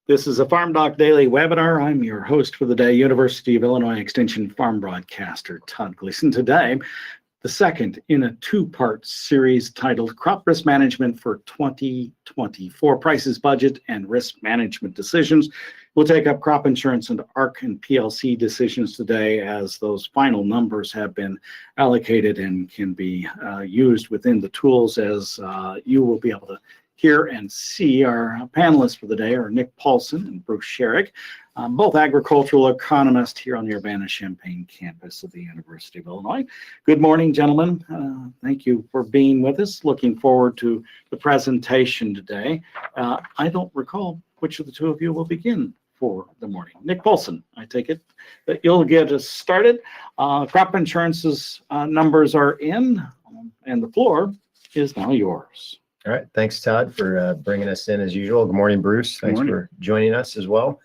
This is a FarmDoc Daily webinar. I'm your host for the day, University of Illinois Extension farm broadcaster Todd Gleason. Today, the second in a two-part series titled Crop Risk Management for 2024, Prices, Budget, and Risk Management Decisions. We'll take up crop insurance and ARC and PLC decisions today, as those final numbers have been allocated and can be used within the tools, as you will be able to hear and see. Our panelists for the day are Nick Paulson and Bruce Sherrick, both agricultural economists here on the Urbana-Champaign campus of the University of Illinois. Good morning, gentlemen. Thank you for being with us. Looking forward to the presentation today. I don't recall which of the two of you will begin for the morning. Nick Paulson, I take it that you'll get us started. Crop insurance's numbers are in, and the floor is now yours. All right. Thanks, Todd, for bringing us in as usual. Good morning, Bruce. Thanks for joining us as well.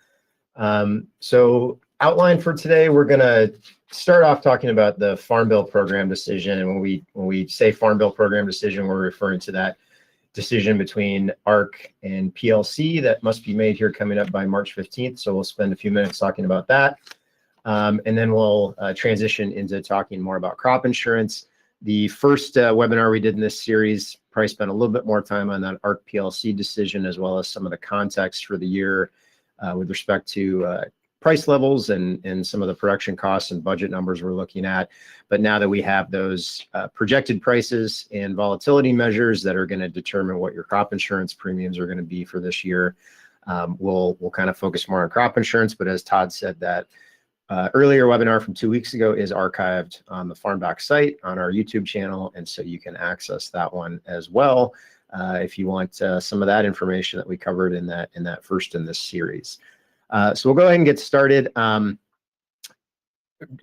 So outline for today, we're going to start off talking about the Farm Bill program decision. And when we say Farm Bill program decision, we're referring to that decision between ARC and PLC that must be made here coming up by March 15th. So we'll spend a few minutes talking about that. And then we'll transition into talking more about crop insurance. The first webinar we did in this series probably spent a little bit more time on that ARC PLC decision, as well as some of the context for the year with respect to price levels and some of the production costs and budget numbers we're looking at. But now that we have those projected prices and volatility measures that are going to determine what your crop insurance premiums are going to be for this year, we'll kind of focus more on crop insurance. But as Todd said, that earlier webinar from 2 weeks ago is archived on the FarmDoc site on our YouTube channel, and so you can access that one as well if you want some of that information that we covered in that first in this series. So we'll go ahead and get started.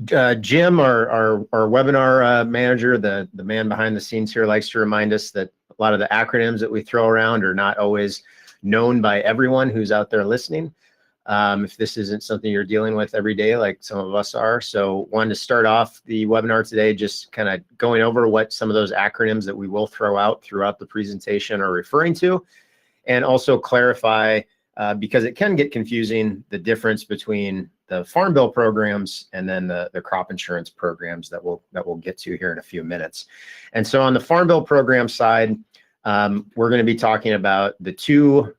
Jim, our webinar manager, the man behind the scenes here, likes to remind us that a lot of the acronyms that we throw around are not always known by everyone who's out there listening. If this isn't something you're dealing with every day, like some of us are. So wanted to start off the webinar today just kind of going over what some of those acronyms that we will throw out throughout the presentation are referring to, and also clarify, because it can get confusing, the difference between the Farm Bill programs and then the crop insurance programs that we'll get to here in a few minutes. And so on the Farm Bill program side, we're going to be talking about the two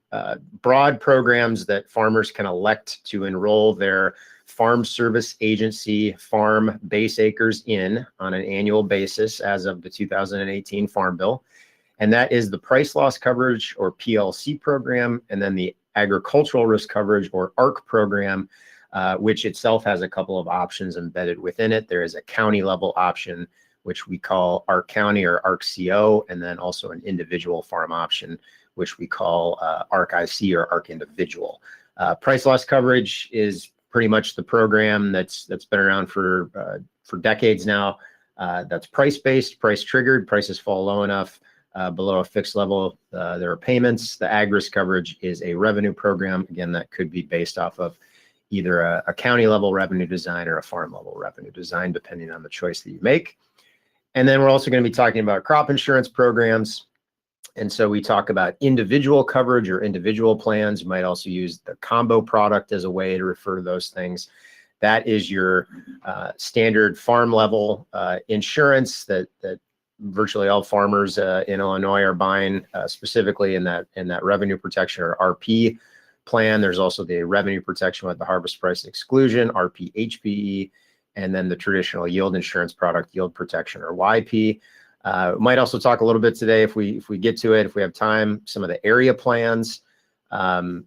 broad programs that farmers can elect to enroll their Farm Service Agency farm base acres in on an annual basis as of the 2018 Farm Bill. And that is the Price Loss Coverage, or PLC program, and then the Agricultural Risk Coverage, or ARC program, which itself has a couple of options embedded within it. There is a county level option, which we call ARC-County or ARC-CO, and then also an individual farm option, which we call ARC-IC or ARC-Individual. Price loss coverage is pretty much the program that's been around for decades now. That's price-based, price-triggered. Prices fall low enough below a fixed level, there are payments. The ag risk coverage is a revenue program. Again, that could be based off of either a county level revenue design or a farm level revenue design, depending on the choice that you make. And then we're also going to be talking about crop insurance programs. And so we talk about individual coverage or individual plans. You might also use the combo product as a way to refer to those things. That is your standard farm level insurance that virtually all farmers in Illinois are buying, specifically in that revenue protection or RP plan. There's also the revenue protection with the harvest price exclusion, RP-HPE, and then the traditional yield insurance product, yield protection or YP. Might also talk a little bit today, if we get to it, if we have time, some of the area plans,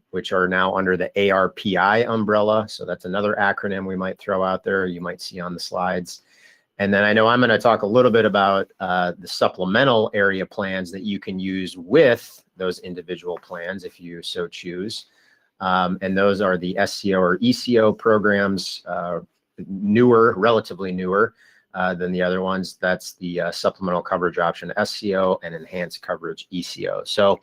which are now under the ARPI umbrella. So that's another acronym we might throw out there, you might see on the slides. And then I know I'm going to talk a little bit about the supplemental area plans that you can use with those individual plans if you so choose. And those are the SCO or ECO programs, relatively newer than the other ones. That's the supplemental coverage option SCO and enhanced coverage ECO. So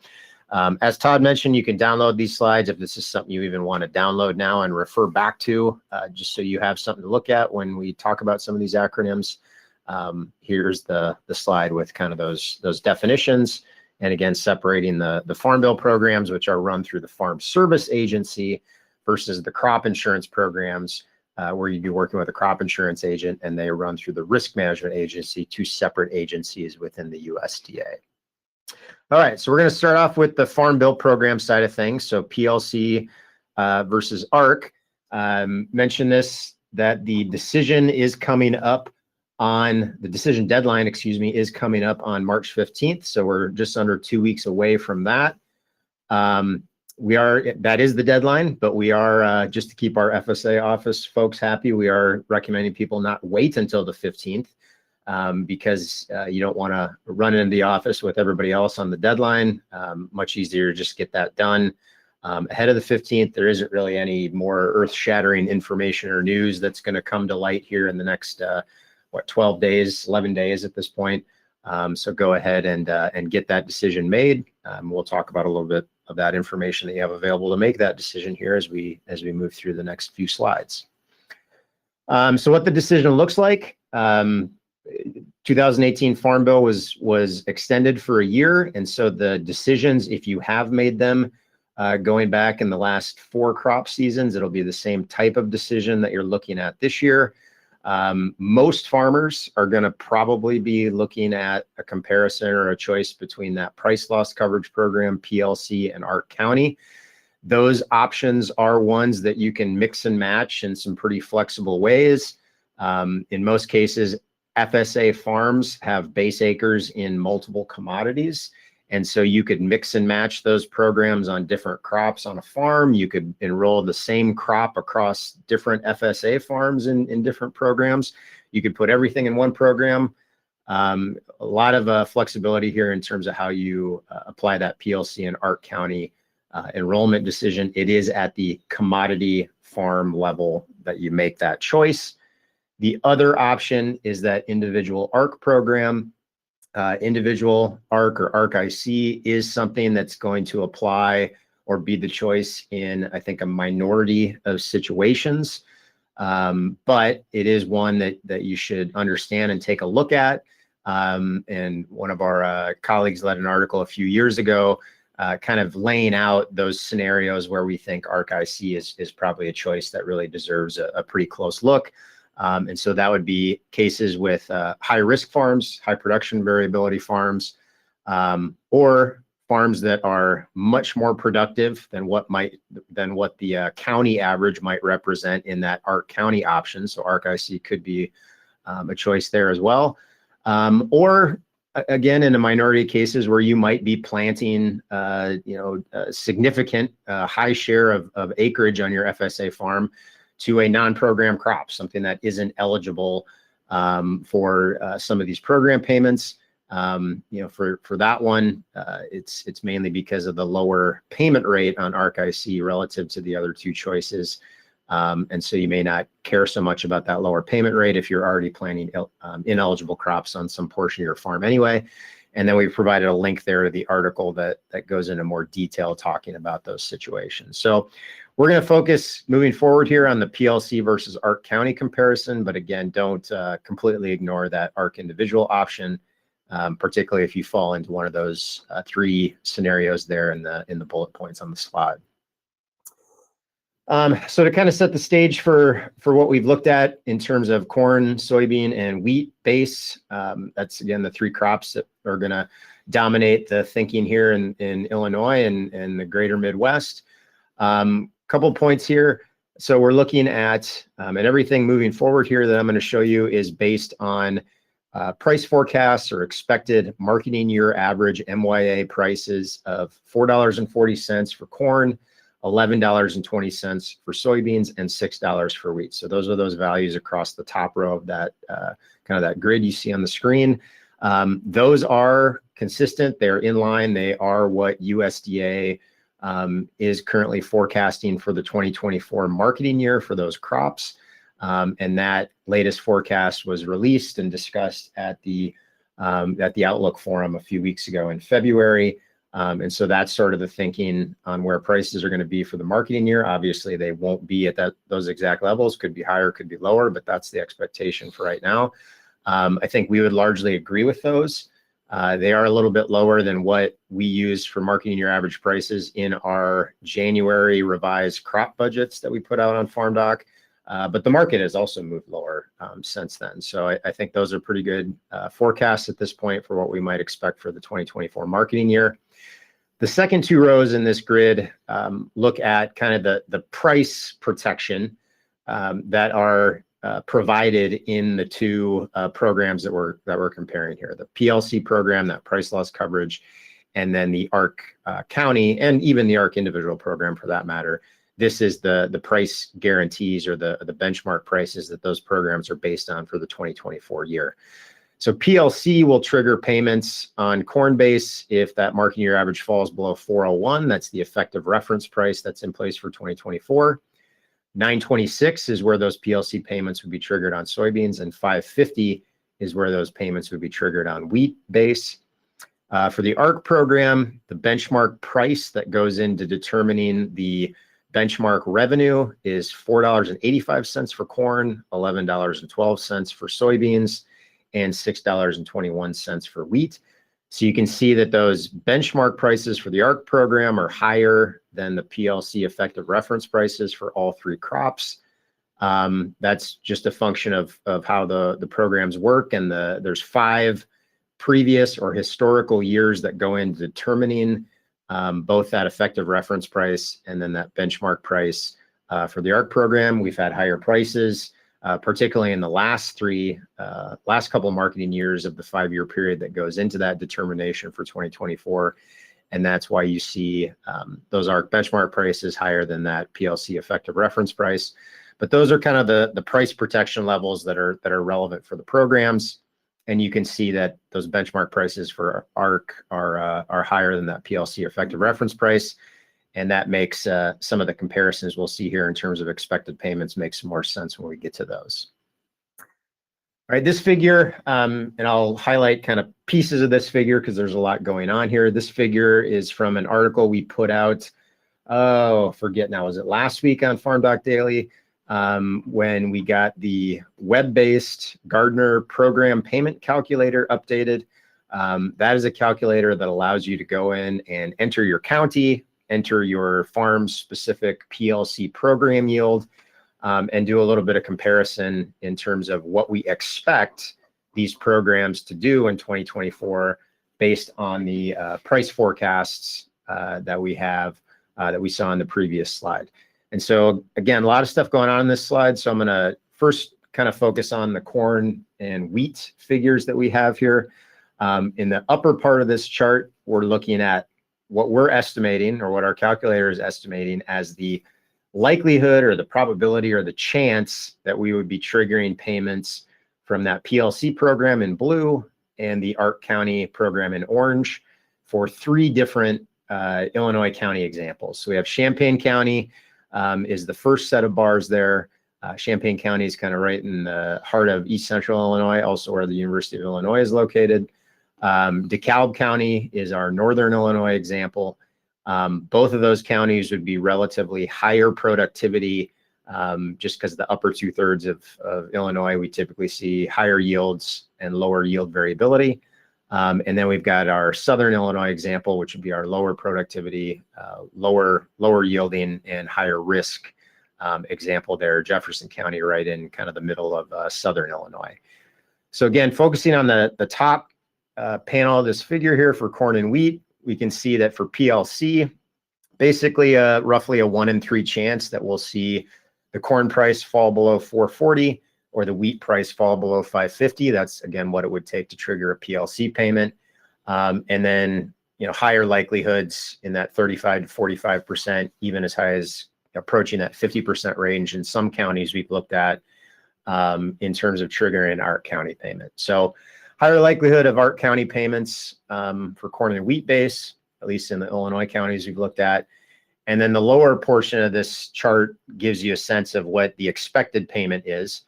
as Todd mentioned, you can download these slides if this is something you even want to download now and refer back to, just so you have something to look at when we talk about some of these acronyms. Here's the slide with kind of those definitions And again, separating the Farm Bill programs, which are run through the Farm Service Agency, versus the crop insurance programs, where you'd be working with a crop insurance agent, and they run through the Risk Management Agency, two separate agencies within the USDA. All right, so we're going to start off with the Farm Bill program side of things. So PLC versus ARC. Mention this, that the decision is coming up on, the decision deadline, excuse me, is coming up on March 15th. So we're just under 2 weeks away from that. That is the deadline, but we are, just to keep our FSA office folks happy, we are recommending people not wait until the 15th, because you don't want to run into the office with everybody else on the deadline. Much easier to just get that done ahead of the 15th. There isn't really any more earth-shattering information or news that's going to come to light here in the next 12 days, 11 days at this point. So go ahead and get that decision made. We'll talk about a little bit of that information that you have available to make that decision here as we move through the next few slides. So what the decision looks like. 2018 Farm Bill was extended for a year, and so the decisions, if you have made them going back in the last 4 crop seasons, it'll be the same type of decision that you're looking at this year. Most farmers are going to probably be looking at a comparison or a choice between that price loss coverage program, PLC and ARC-County. Those options are ones that you can mix and match in some pretty flexible ways. In most cases, FSA farms have base acres in multiple commodities. And so you could mix and match those programs on different crops on a farm. You could enroll the same crop across different FSA farms in different programs. You could put everything in one program. A lot of flexibility here in terms of how you apply that PLC and ARC-County enrollment decision. It is at the commodity farm level that you make that choice. The other option is that individual ARC program. Individual ARC or ARC-IC is something that's going to apply or be the choice in, I think, a minority of situations. But it is one that you should understand and take a look at. And one of our colleagues led an article a few years ago, kind of laying out those scenarios where we think ARC-IC is probably a choice that really deserves a pretty close look. And so that would be cases with high risk farms, high production variability farms, or farms that are much more productive than what the county average might represent in that ARC-County option. So ARC-IC could be a choice there as well. Or again, in a minority of cases where you might be planting, a significant high share of acreage on your FSA farm to a non-program crop, something that isn't eligible for some of these program payments. For that one, it's mainly because of the lower payment rate on ARC-IC relative to the other two choices. And so you may not care so much about that lower payment rate if you're already planting ineligible crops on some portion of your farm anyway. And then we've provided a link there to the article that goes into more detail talking about those situations. So we're going to focus moving forward here on the PLC versus ARC-County comparison, but again, don't completely ignore that ARC individual option, particularly if you fall into one of those 3 scenarios there in the bullet points on the slide. So to kind of set the stage for what we've looked at in terms of corn, soybean, and wheat base, that's again the 3 crops that are going to dominate the thinking here in Illinois and the greater Midwest. Couple points here. So we're looking at, and everything moving forward here that I'm going to show you is based on price forecasts or expected marketing year average MYA prices of $4.40 for corn, $11.20 for soybeans, and $6 for wheat. So those are those values across the top row of that kind of that grid you see on the screen. Those are consistent. They're in line. They are what USDA is currently forecasting for the 2024 marketing year for those crops. And that latest forecast was released and discussed at the Outlook Forum a few weeks ago in February. And so that's sort of the thinking on where prices are going to be for the marketing year. Obviously, they won't be at those exact levels. Could be higher, could be lower, but that's the expectation for right now. I think we would largely agree with those. They are a little bit lower than what we used for marketing year average prices in our January revised crop budgets that we put out on FarmDoc. But the market has also moved lower since then. So I think those are pretty good forecasts at this point for what we might expect for the 2024 marketing year. The second two rows in this grid look at kind of the price protection that are provided in the two programs that we're comparing here: the PLC program, that price loss coverage, and then the ARC-County, and even the ARC individual program for that matter. This is the price guarantees, or the benchmark prices that those programs are based on for the 2024 year. So PLC will trigger payments on corn base if that marketing year average falls below 401. That's the effective reference price that's in place for 2024. 926 is where those PLC payments would be triggered on soybeans, and 550 is where those payments would be triggered on wheat base. For the ARC program, the benchmark price that goes into determining the benchmark revenue is $4.85 for corn, $11.12 for soybeans, and $6.21 for wheat. So you can see that those benchmark prices for the ARC program are higher than the PLC effective reference prices for all three crops. That's just a function of how the programs work, and there's 5 previous or historical years that go into determining both that effective reference price and then that benchmark price. For the ARC program, we've had higher prices, particularly in the last couple of marketing years of the 5-year period that goes into that determination for 2024. And that's why you see those ARC benchmark prices higher than that PLC effective reference price. But those are kind of the price protection levels that are relevant for the programs. And you can see that those benchmark prices for ARC are higher than that PLC effective reference price. And that makes some of the comparisons we'll see here in terms of expected payments make some more sense when we get to those. All right, this figure, and I'll highlight kind of pieces of this figure because there's a lot going on here. This figure is from an article we put out, forget now, was it last week on FarmDoc Daily, when we got the web-based Gardener program payment calculator updated. That is a calculator that allows you to go in and enter your county, enter your farm-specific PLC program yield, and do a little bit of comparison in terms of what we expect these programs to do in 2024 based on the price forecasts that we have, that we saw in the previous slide. And so, again, a lot of stuff going on in this slide. So I'm going to first kind of focus on the corn and wheat figures that we have here. In the upper part of this chart, we're looking at what we're estimating, or what our calculator is estimating, as the likelihood or the probability or the chance that we would be triggering payments from that PLC program in blue and the ARC-County program in orange for 3 different Illinois county examples. So we have Champaign County is the first set of bars there. Champaign County is kind of right in the heart of East Central Illinois, also where the University of Illinois is located. DeKalb County is our Northern Illinois example. Both of those counties would be relatively higher productivity, just because the upper 2/3 of Illinois, we typically see higher yields and lower yield variability. And then we've got our Southern Illinois example, which would be our lower productivity, lower yielding and higher risk example there, Jefferson County, right in kind of the middle of Southern Illinois. So again, focusing on the top panel of this figure here for corn and wheat, we can see that for PLC, basically roughly a 1 in 3 chance that we'll see the corn price fall below 440 or the wheat price fall below 550. That's, again, what it would take to trigger a PLC payment. And then, higher likelihoods in that 35 to 45%, even as high as approaching that 50% range in some counties we've looked at in terms of triggering ARC-County payment. So higher likelihood of ARC-County payments for corn and wheat base, at least in the Illinois counties we've looked at. And then the lower portion of this chart gives you a sense of what the expected payment is.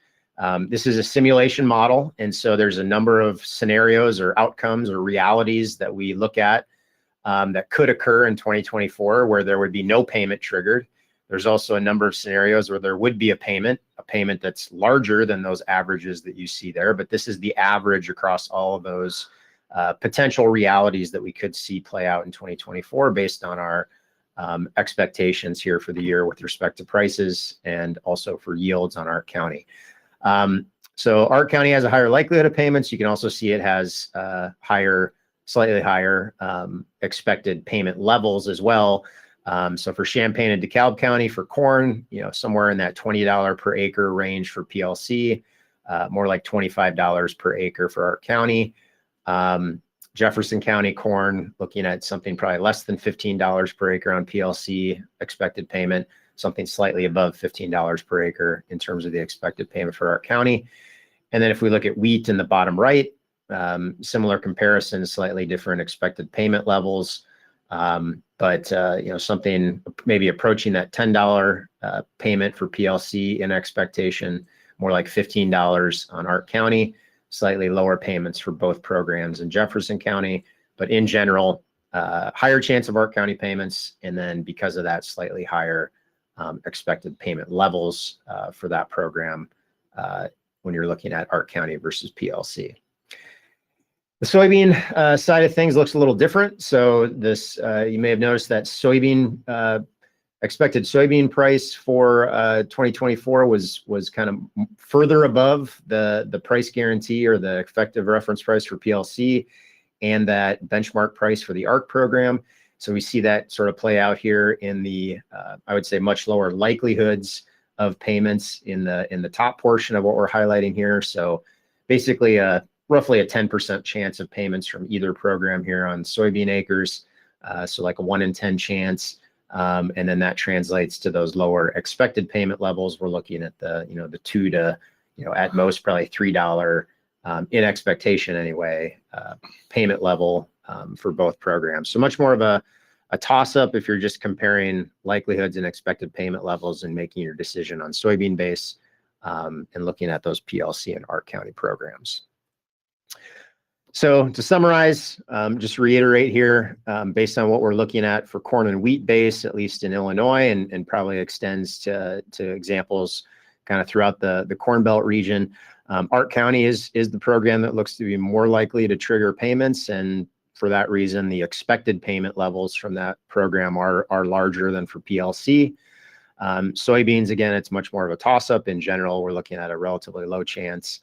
This is a simulation model, and so there's a number of scenarios or outcomes or realities that we look at that could occur in 2024 where there would be no payment triggered. There's also a number of scenarios where there would be a payment that's larger than those averages that you see there, but this is the average across all of those potential realities that we could see play out in 2024 based on our expectations here for the year with respect to prices and also for yields on ARC County. So ARC County has a higher likelihood of payments. You can also see it has slightly higher expected payment levels as well. So for Champaign and DeKalb County for corn, somewhere in that $20 per acre range for PLC, more like $25 per acre for ARC County. Jefferson County corn, looking at something probably less than $15 per acre on PLC expected payment, something slightly above $15 per acre in terms of the expected payment for ARC County. And then if we look at wheat in the bottom right, similar comparison, slightly different expected payment levels. But something maybe approaching that $10 payment for PLC in expectation, more like $15 on ARC County, slightly lower payments for both programs in Jefferson County, but in general, higher chance of ARC County payments. And then because of that, slightly higher expected payment levels for that program when you're looking at ARC County versus PLC. The soybean side of things looks a little different. So this, you may have noticed that expected soybean price for 2024 was kind of further above the price guarantee or the effective reference price for PLC and that benchmark price for the ARC program. So we see that sort of play out here in the, I would say, much lower likelihoods of payments in the top portion of what we're highlighting here. So basically roughly a 10% chance of payments from either program here on soybean acres. So like a 1 in 10 chance. And then that translates to those lower expected payment levels. We're looking at the $2 to, at most probably $3 in expectation anyway, payment level for both programs. So much more of a toss-up if you're just comparing likelihoods and expected payment levels and making your decision on soybean base and looking at those PLC and ARC County programs. So to summarize, just reiterate here, based on what we're looking at for corn and wheat base, at least in Illinois, and probably extends to examples kind of throughout the Corn Belt region. ARC County is the program that looks to be more likely to trigger payments, and for that reason, the expected payment levels from that program are larger than for PLC. Soybeans, again, it's much more of a toss-up. In general, we're looking at a relatively low chance,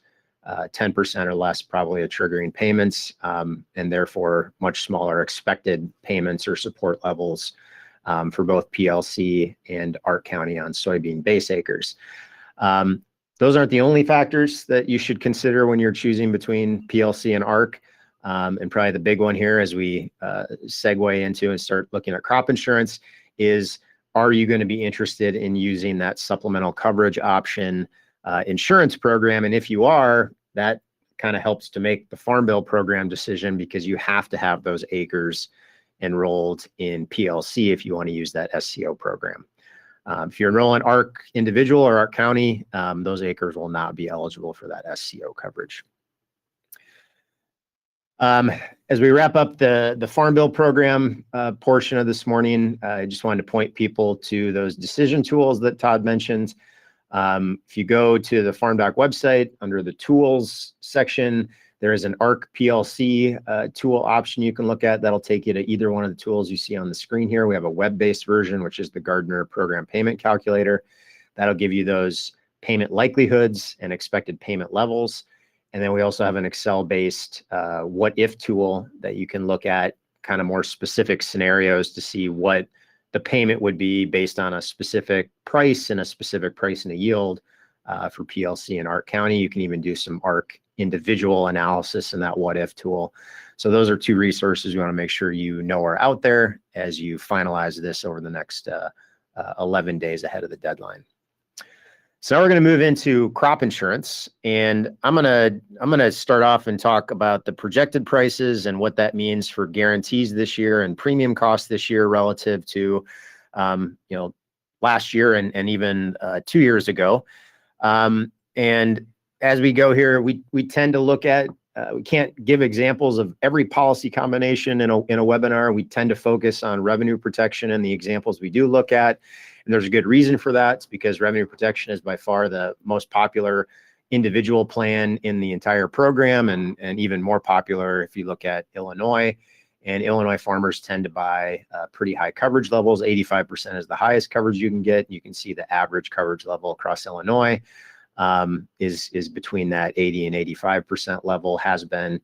10% or less probably of triggering payments, and therefore much smaller expected payments or support levels for both PLC and ARC County on soybean base acres. Those aren't the only factors that you should consider when you're choosing between PLC and ARC. And probably the big one here as we segue into and start looking at crop insurance is, are you going to be interested in using that supplemental coverage option insurance program? And if you are, that kind of helps to make the Farm Bill program decision because you have to have those acres enrolled in PLC if you want to use that SCO program. If you're enrolling ARC individual or ARC County, those acres will not be eligible for that SCO coverage. As we wrap up the Farm Bill program portion of this morning, I just wanted to point people to those decision tools that Todd mentioned. If you go to the FarmDoc website under the tools section, there is an ARC PLC tool option you can look at. That'll take you to either one of the tools you see on the screen here. We have a web-based version, which is the Gardner Program Payment Calculator. That'll give you those payment likelihoods and expected payment levels. And then we also have an Excel-based what-if tool that you can look at kind of more specific scenarios to see what the payment would be based on a specific price and a yield for PLC and ARC County. You can even do some ARC individual analysis in that what-if tool. So those are two resources we want to make sure you know are out there as you finalize this over the next 11 days ahead of the deadline. So now we're going to move into crop insurance, and I'm gonna start off and talk about the projected prices and what that means for guarantees this year and premium costs this year relative to last year and even 2 years ago. And as we go here, we tend to look at we can't give examples of every policy combination in a webinar. We tend to focus on revenue protection and the examples we do look at. And there's a good reason for that. It's because revenue protection is by far the most popular individual plan in the entire program, and even more popular if you look at Illinois. And Illinois farmers tend to buy pretty high coverage levels. 85% is the highest coverage you can get. You can see the average coverage level across Illinois is between that 80 and 85% level, has been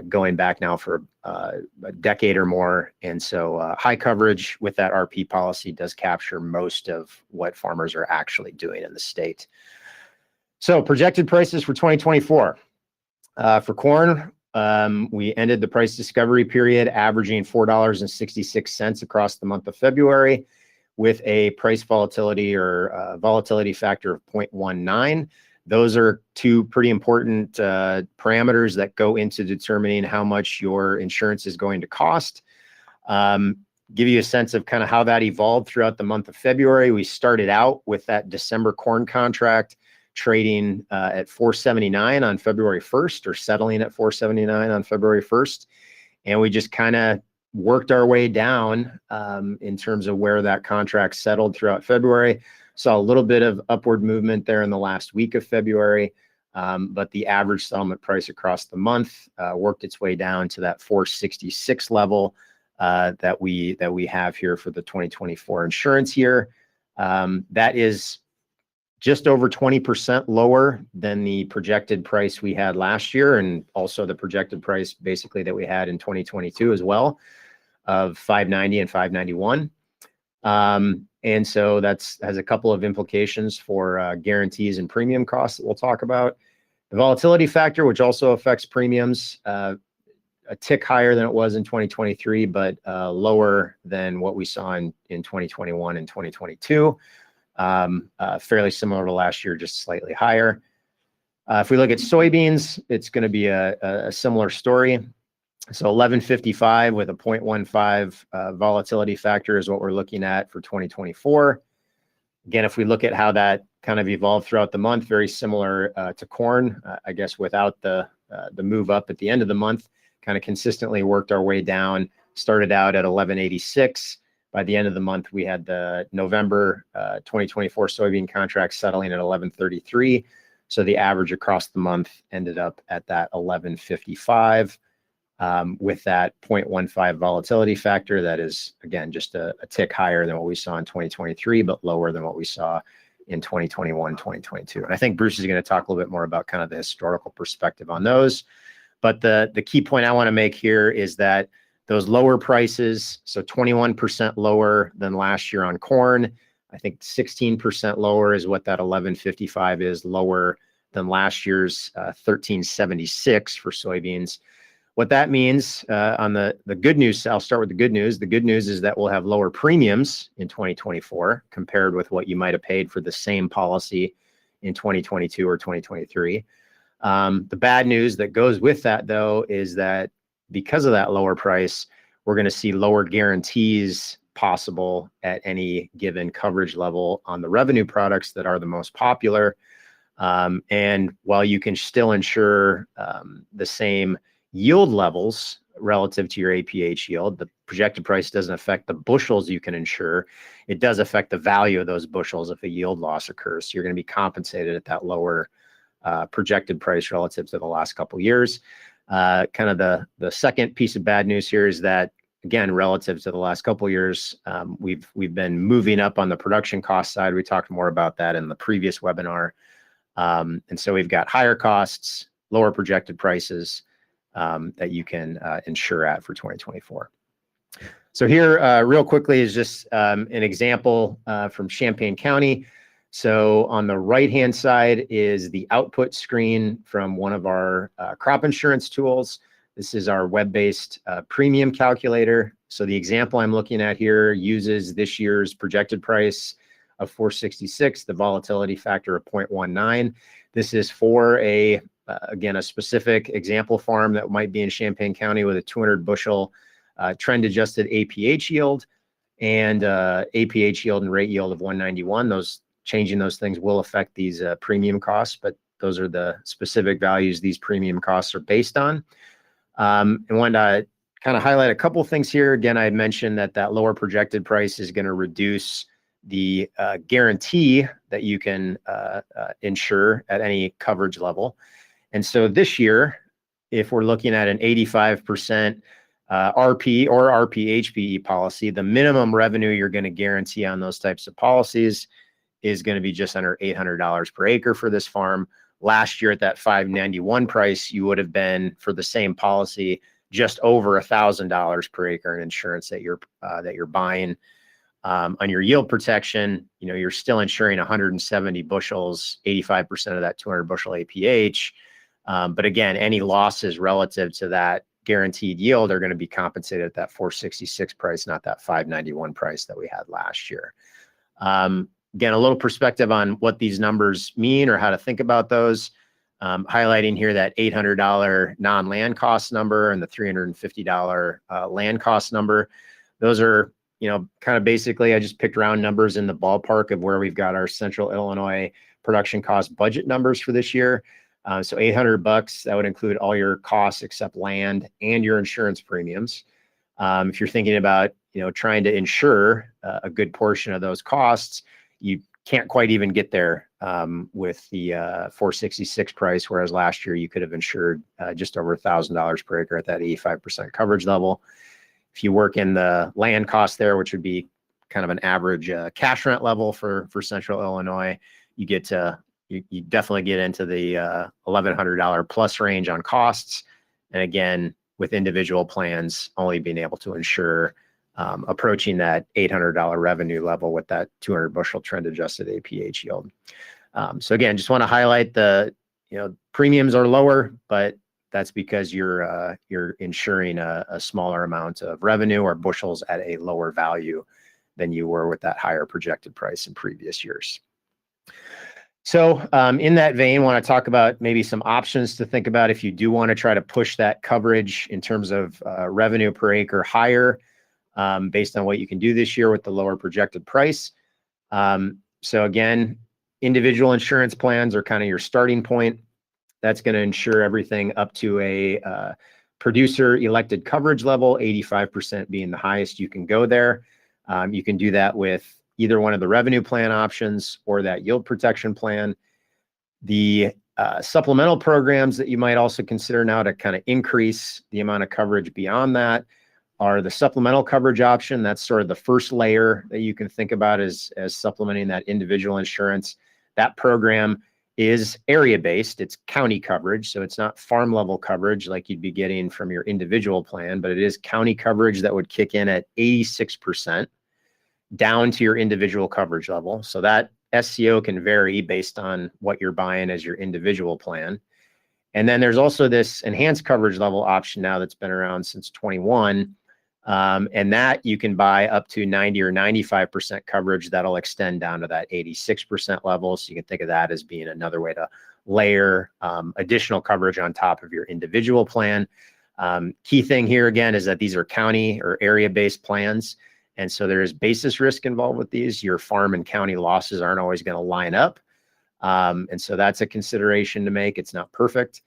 going back now for a decade or more. And so high coverage with that RP policy does capture most of what farmers are actually doing in the state. So projected prices for 2024. For corn, we ended the price discovery period averaging $4.66 across the month of February, with a price volatility or volatility factor of 0.19. Those are two pretty important parameters that go into determining how much your insurance is going to cost. Give you a sense of kind of how that evolved throughout the month of February. We started out with that December corn contract trading at $4.79 on February 1st, or settling at $4.79 on February 1st. And we just kind of worked our way down in terms of where that contract settled throughout February. Saw a little bit of upward movement there in the last week of February, but the average settlement price across the month worked its way down to that $4.66 level that we have here for the 2024 insurance year. That is just over 20% lower than the projected price we had last year, and also the projected price basically that we had in 2022 as well, of $590 and $591. And so that's has a couple of implications for guarantees and premium costs that we'll talk about. The volatility factor, which also affects premiums, a tick higher than it was in 2023, but lower than what we saw in 2021 and 2022. Fairly similar to last year, just slightly higher. If we look at soybeans, it's going to be a similar story. So 1155 with a 0.15 volatility factor is what we're looking at for 2024. Again, if we look at how that kind of evolved throughout the month, very similar to corn, I guess without the move up at the end of the month, kind of consistently worked our way down, started out at 1186. By the end of the month, we had the November 2024 soybean contract settling at 1133. So the average across the month ended up at that 1155 with that 0.15 volatility factor. That is, again, just a tick higher than what we saw in 2023, but lower than what we saw in 2021, 2022. And I think Bruce is going to talk a little bit more about kind of the historical perspective on those. But the key point I want to make here is that those lower prices, so 21% lower than last year on corn, I think 16% lower is what that 1155 is, lower than last year's 1376 for soybeans. What that means on the good news, I'll start with the good news. The good news is that we'll have lower premiums in 2024 compared with what you might have paid for the same policy in 2022 or 2023. The bad news that goes with that, though, is that because of that lower price, we're going to see lower guarantees possible at any given coverage level on the revenue products that are the most popular. And while you can still insure the same yield levels relative to your APH yield, the projected price doesn't affect the bushels you can insure. It does affect the value of those bushels if a yield loss occurs. So you're going to be compensated at that lower projected price relative to the last couple of years. Kind of the second piece of bad news here is that, again, relative to the last couple of years, we've been moving up on the production cost side. We talked more about that in the previous webinar. And so we've got higher costs, lower projected prices that you can insure at for 2024. So here, real quickly, is just an example from Champaign County. So on the right-hand side is the output screen from one of our crop insurance tools. This is our web-based premium calculator. So the example I'm looking at here uses this year's projected price of 466, the volatility factor of 0.19. This is for again, a specific example farm that might be in Champaign County with a 200 bushel trend-adjusted APH yield and APH yield and rate yield of 191. Changing those things will affect these premium costs, but those are the specific values these premium costs are based on. And wanted to kind of highlight a couple of things here. Again, I had mentioned that lower projected price is going to reduce the guarantee that you can insure at any coverage level. And so this year, if we're looking at an 85% RP or RP-HPE policy, the minimum revenue you're going to guarantee on those types of policies is going to be just under $800 per acre for this farm. Last year at that $591 price, you would have been, for the same policy, just over $1,000 per acre in insurance that you're buying. On your yield protection, you're still insuring 170 bushels, 85% of that 200 bushel APH. But again, any losses relative to that guaranteed yield are going to be compensated at that 466 price, not that 591 price that we had last year. Again, a little perspective on what these numbers mean or how to think about those. Highlighting here that $800 non-land cost number and the $350 land cost number. Those are, kind of basically, I just picked round numbers in the ballpark of where we've got our Central Illinois production cost budget numbers for this year. So $800, that would include all your costs except land and your insurance premiums. If you're thinking about, trying to insure a good portion of those costs, you can't quite even get there with the 466 price, whereas last year you could have insured just over $1,000 per acre at that 85% coverage level. If you work in the land cost there, which would be kind of an average cash rent level for Central Illinois, you definitely get into the $1,100 plus range on costs. And again, with individual plans only being able to insure approaching that $800 revenue level with that 200 bushel trend adjusted APH yield. So again, just want to highlight premiums are lower, but that's because you're insuring a smaller amount of revenue or bushels at a lower value than you were with that higher projected price in previous years. So in that vein, want to talk about maybe some options to think about if you do want to try to push that coverage in terms of revenue per acre higher based on what you can do this year with the lower projected price. So again, individual insurance plans are kind of your starting point. That's going to insure everything up to a producer elected coverage level, 85% being the highest you can go there. You can do that with either one of the revenue plan options or that yield protection plan. The supplemental programs that you might also consider now to kind of increase the amount of coverage beyond that are the supplemental coverage option. That's sort of the first layer that you can think about as supplementing that individual insurance. That program is area-based. It's county coverage, so it's not farm level coverage like you'd be getting from your individual plan, but it is county coverage that would kick in at 86% down to your individual coverage level. So that SCO can vary based on what you're buying as your individual plan. And then there's also this enhanced coverage level option now that's been around since 21. And that you can buy up to 90 or 95% coverage that'll extend down to that 86% level. So you can think of that as being another way to layer additional coverage on top of your individual plan. Key thing here again is that these are county or area-based plans. And so there is basis risk involved with these. Your farm and county losses aren't always going to line up. And so that's a consideration to make. It's not perfect.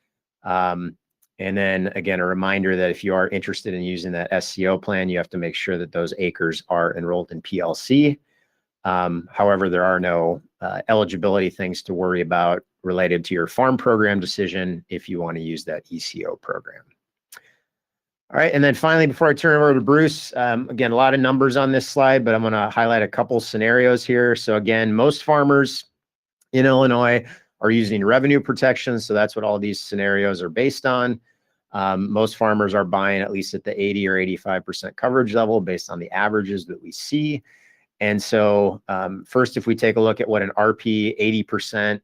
And then again, a reminder that if you are interested in using that SCO plan, you have to make sure that those acres are enrolled in PLC. However, there are no eligibility things to worry about related to your farm program decision if you want to use that ECO program. All right, and then finally, before I turn it over to Bruce, again, a lot of numbers on this slide, but I'm going to highlight a couple scenarios here. So again, most farmers in Illinois are using revenue protection. So that's what all these scenarios are based on. Most farmers are buying at least at the 80 or 85% coverage level based on the averages that we see. And so first, if we take a look at what an RP 80%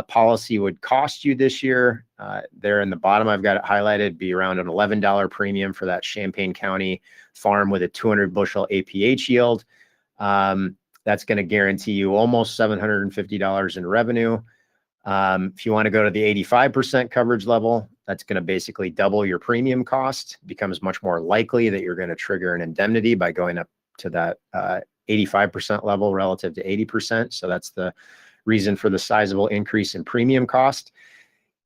policy would cost you this year, there in the bottom, I've got it highlighted, be around an $11 premium for that Champaign County farm with a 200 bushel APH yield. That's going to guarantee you almost $750 in revenue. If you want to go to the 85% coverage level, that's going to basically double your premium cost. It becomes much more likely that you're going to trigger an indemnity by going up to that 85% level relative to 80%. So that's the reason for the sizable increase in premium cost.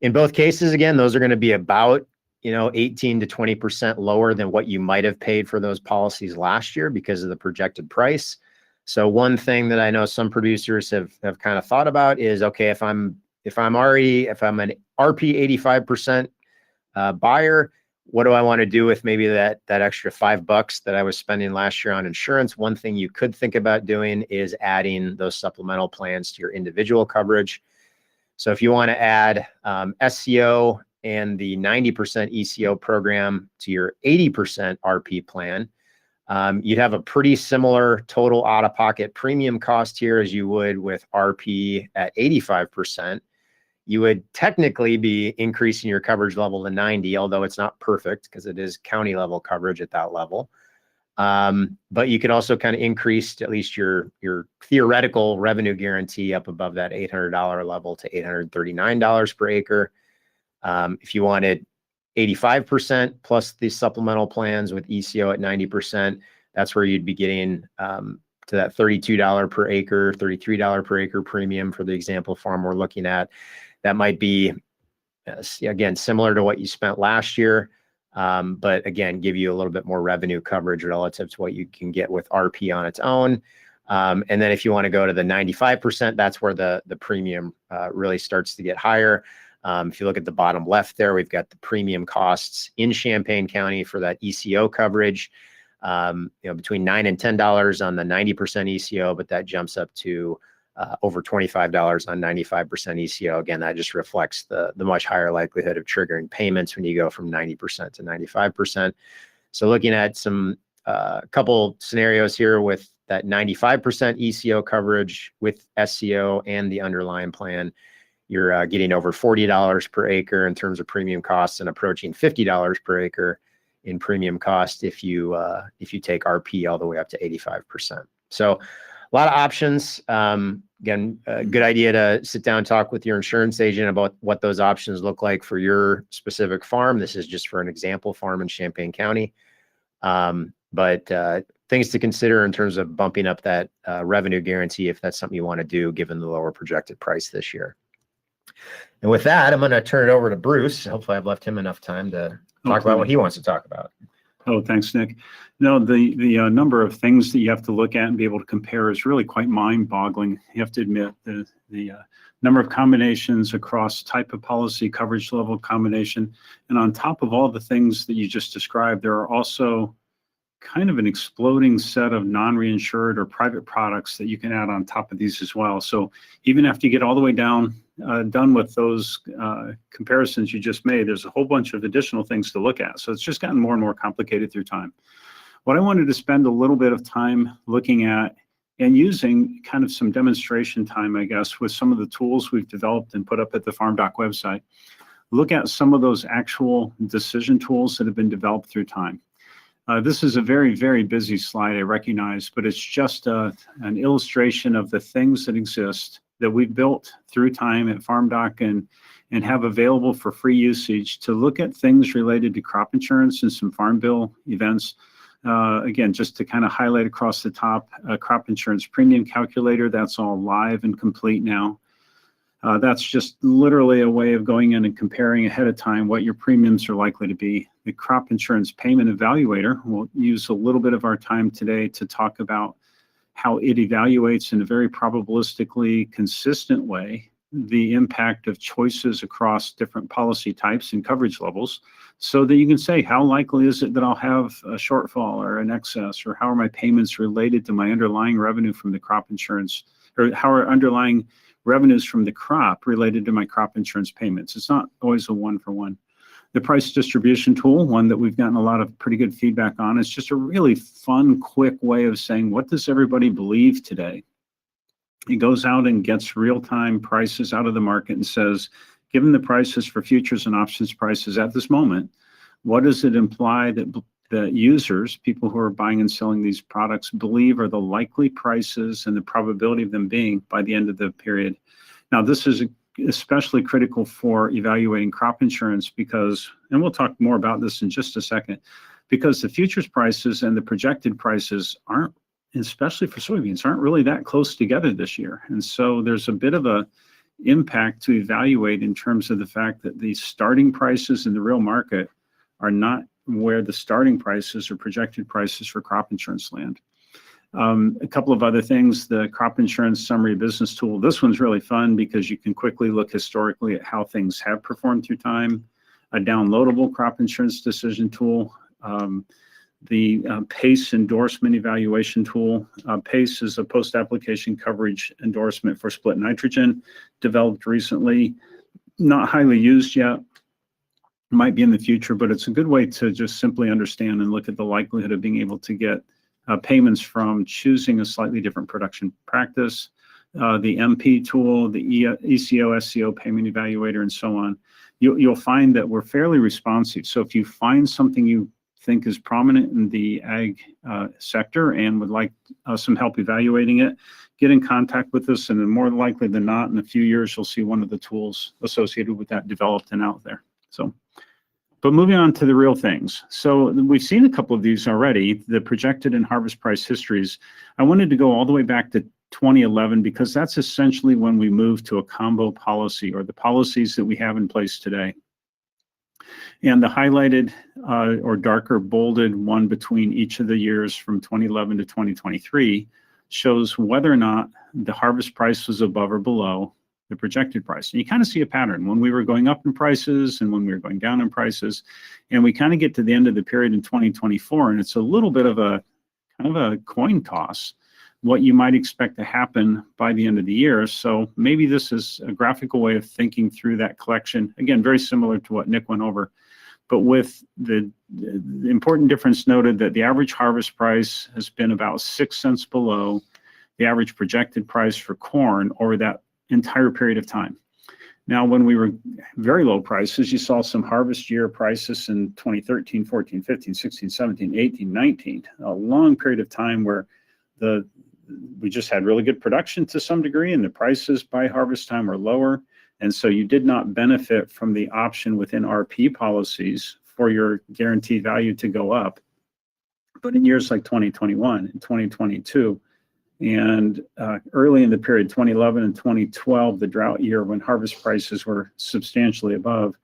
In both cases, again, those are going to be about 18 to 20% lower than what you might have paid for those policies last year because of the projected price. So one thing that I know some producers have kind of thought about is, okay, if I'm an RP 85% buyer, what do I want to do with maybe that extra $5 that I was spending last year on insurance? One thing you could think about doing is adding those supplemental plans to your individual coverage. So if you want to add SCO and the 90% ECO program to your 80% RP plan, you'd have a pretty similar total out-of-pocket premium cost here as you would with RP at 85%. You would technically be increasing your coverage level to 90, although it's not perfect because it is county level coverage at that level. But you could also kind of increase at least your theoretical revenue guarantee up above that $800 level to $839 per acre. If you wanted 85% plus the supplemental plans with ECO at 90%, that's where you'd be getting to that $32 per acre, $33 per acre premium for the example farm we're looking at. That might be, again, similar to what you spent last year, but again, give you a little bit more revenue coverage relative to what you can get with RP on its own. And then if you want to go to the 95%, that's where the premium really starts to get higher. If you look at the bottom left there, we've got the premium costs in Champaign County for that ECO coverage, between $9 and $10 on the 90% ECO, but that jumps up to over $25 on 95% ECO. Again, that just reflects the much higher likelihood of triggering payments when you go from 90% to 95%. So looking at some couple scenarios here with that 95% ECO coverage with SCO and the underlying plan, you're getting over $40 per acre in terms of premium costs and approaching $50 per acre in premium cost if you take RP all the way up to 85%. So a lot of options. Again, a good idea to sit down and talk with your insurance agent about what those options look like for your specific farm. This is just for an example farm in Champaign County. But things to consider in terms of bumping up that revenue guarantee if that's something you want to do given the lower projected price this year. And with that, I'm going to turn it over to Bruce. Hopefully I've left him enough time to talk about what he wants to talk about. Oh, thanks, Nick. No, the number of things that you have to look at and be able to compare is really quite mind-boggling. You have to admit the number of combinations across type of policy, coverage level combination. And on top of all the things that you just described, there are also kind of an exploding set of non-reinsured or private products that you can add on top of these as well. So even after you get all the way done with those comparisons you just made, there's a whole bunch of additional things to look at. So it's just gotten more and more complicated through time. What I wanted to spend a little bit of time looking at and using kind of some demonstration time, I guess, with some of the tools we've developed and put up at the FarmDoc website, look at some of those actual decision tools that have been developed through time. This is a very, very busy slide, I recognize, but it's just an illustration of the things that exist that we've built through time at FarmDoc and have available for free usage to look at things related to crop insurance and some farm bill events. Again, just to kind of highlight across the top, crop insurance premium calculator, that's all live and complete now. That's just literally a way of going in and comparing ahead of time what your premiums are likely to be. The crop insurance payment evaluator, we'll use a little bit of our time today to talk about how it evaluates in a very probabilistically consistent way the impact of choices across different policy types and coverage levels so that you can say, how likely is it that I'll have a shortfall or an excess, or how are my payments related to my underlying revenue from the crop insurance, or how are underlying revenues from the crop related to my crop insurance payments. It's not always a one-for-one. The price distribution tool, one that we've gotten a lot of pretty good feedback on, is just a really fun, quick way of saying, what does everybody believe today? It goes out and gets real-time prices out of the market and says, given the prices for futures and options prices at this moment, what does it imply that the users, people who are buying and selling these products, believe are the likely prices and the probability of them being by the end of the period? Now, this is especially critical for evaluating crop insurance because, and we'll talk more about this in just a second, because the futures prices and the projected prices aren't, especially for soybeans, aren't really that close together this year. And so there's a bit of a impact to evaluate in terms of the fact that the starting prices in the real market are not where the starting prices or projected prices for crop insurance land. A couple of other things, the crop insurance summary business tool. This one's really fun because you can quickly look historically at how things have performed through time. A downloadable crop insurance decision tool. The PACE endorsement evaluation tool. PACE is a post-application coverage endorsement for split nitrogen, developed recently, not highly used yet, might be in the future, but it's a good way to just simply understand and look at the likelihood of being able to get payments from choosing a slightly different production practice. The MP tool, the ECO, SCO payment evaluator, and so on. You'll find that we're fairly responsive. So if you find something you think is prominent in the ag sector and would like some help evaluating it, get in contact with us, and then more likely than not, in a few years, you'll see one of the tools associated with that developed and out there. So, but moving on to the real things. So we've seen a couple of these already, the projected and harvest price histories. I wanted to go all the way back to 2011 because that's essentially when we moved to a combo policy, or the policies that we have in place today. And the highlighted or darker bolded one between each of the years from 2011 to 2023 shows whether or not the harvest price was above or below the projected price. And you kind of see a pattern when we were going up in prices and when we were going down in prices. And we kind of get to the end of the period in 2024, and it's a little bit of a kind of a coin toss, what you might expect to happen by the end of the year. So maybe this is a graphical way of thinking through that collection. Again, very similar to what Nick went over, but with the important difference noted that the average harvest price has been about 6 cents below the average projected price for corn over that entire period of time. Now, when we were very low prices, you saw some harvest year prices in 2013, 14, 15, 16, 17, 18, 19, a long period of time where we just had really good production to some degree, and the prices by harvest time were lower. And so you did not benefit from the option within RP policies for your guaranteed value to go up. But in years like 2021 and 2022, and early in the period, 2011 and 2012, the drought year when harvest prices were substantially above,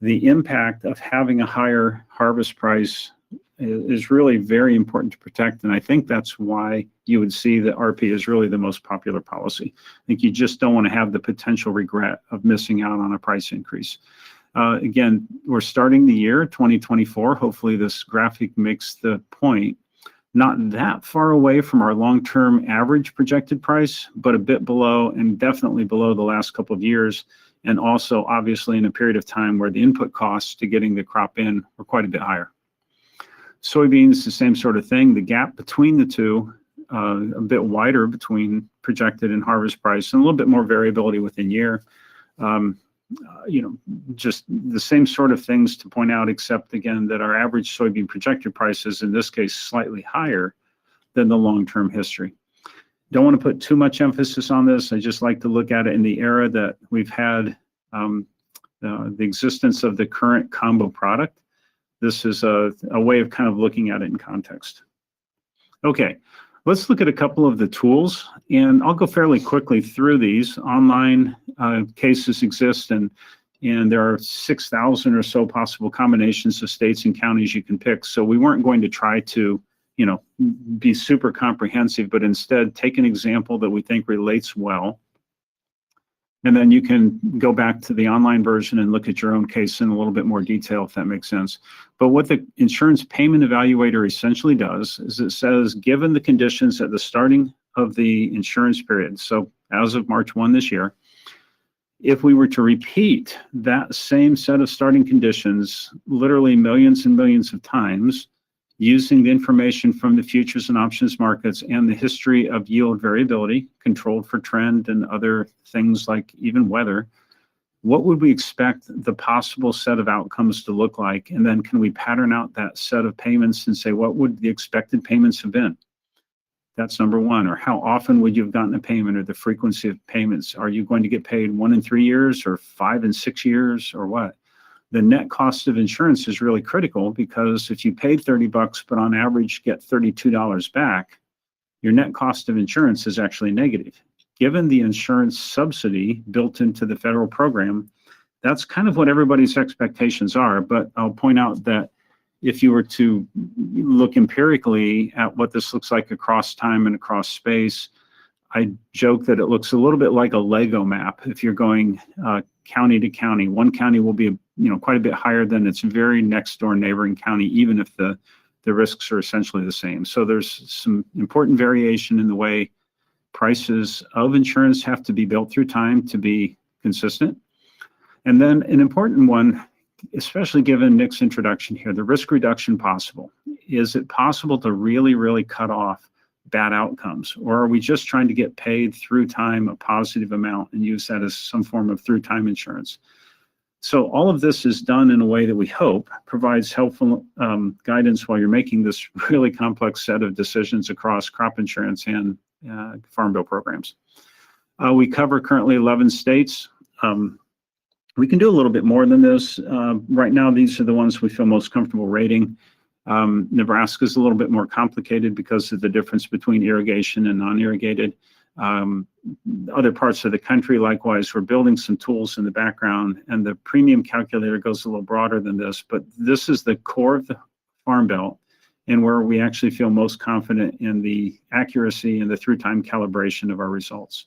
the impact of having a higher harvest price is really very important to protect. And I think that's why you would see that RP is really the most popular policy. I think you just don't want to have the potential regret of missing out on a price increase. Again, we're starting the year 2024. Hopefully this graphic makes the point. Not that far away from our long-term average projected price, but a bit below, and definitely below the last couple of years. And also obviously in a period of time where the input costs to getting the crop in were quite a bit higher. Soybeans, the same sort of thing. The gap between the two, a bit wider between projected and harvest price, and a little bit more variability within year. Just the same sort of things to point out, except again that our average soybean projected price is in this case slightly higher than the long-term history. Don't want to put too much emphasis on this. I just like to look at it in the era that we've had the existence of the current combo product. This is a way of kind of looking at it in context. Okay, let's look at a couple of the tools, and I'll go fairly quickly through these. Online cases exist, and there are 6,000 or so possible combinations of states and counties you can pick. So we weren't going to try to, be super comprehensive, but instead take an example that we think relates well. And then you can go back to the online version and look at your own case in a little bit more detail, if that makes sense. But what the insurance payment evaluator essentially does is it says, given the conditions at the starting of the insurance period, so as of March 1 this year, if we were to repeat that same set of starting conditions, literally millions and millions of times, using the information from the futures and options markets and the history of yield variability, controlled for trend and other things like even weather, what would we expect the possible set of outcomes to look like? And then can we pattern out that set of payments and say, what would the expected payments have been? That's number one. Or how often would you have gotten a payment, or the frequency of payments? Are you going to get paid 1 in 3 years or 5 in 6 years, or what? The net cost of insurance is really critical, because if you paid $30 but on average get $32 back, your net cost of insurance is actually negative. Given the insurance subsidy built into the federal program, that's kind of what everybody's expectations are. But I'll point out that if you were to look empirically at what this looks like across time and across space, I joke that it looks a little bit like a Lego map. If you're going county to county, one county will be quite a bit higher than its very next door neighboring county, even if the risks are essentially the same. So there's some important variation in the way prices of insurance have to be built through time to be consistent. And then an important one, especially given Nick's introduction here, the risk reduction possible. Is it possible to really, really cut off bad outcomes? Or are we just trying to get paid through time a positive amount and use that as some form of through time insurance? So all of this is done in a way that we hope provides helpful guidance while you're making this really complex set of decisions across crop insurance and farm bill programs. We cover currently 11 states. We can do a little bit more than this. Right now, these are the ones we feel most comfortable rating. Nebraska is a little bit more complicated because of the difference between irrigation and non-irrigated. Other parts of the country, likewise, we're building some tools in the background, and the premium calculator goes a little broader than this, but this is the core of the Farm Belt and where we actually feel most confident in the accuracy and the through-time calibration of our results.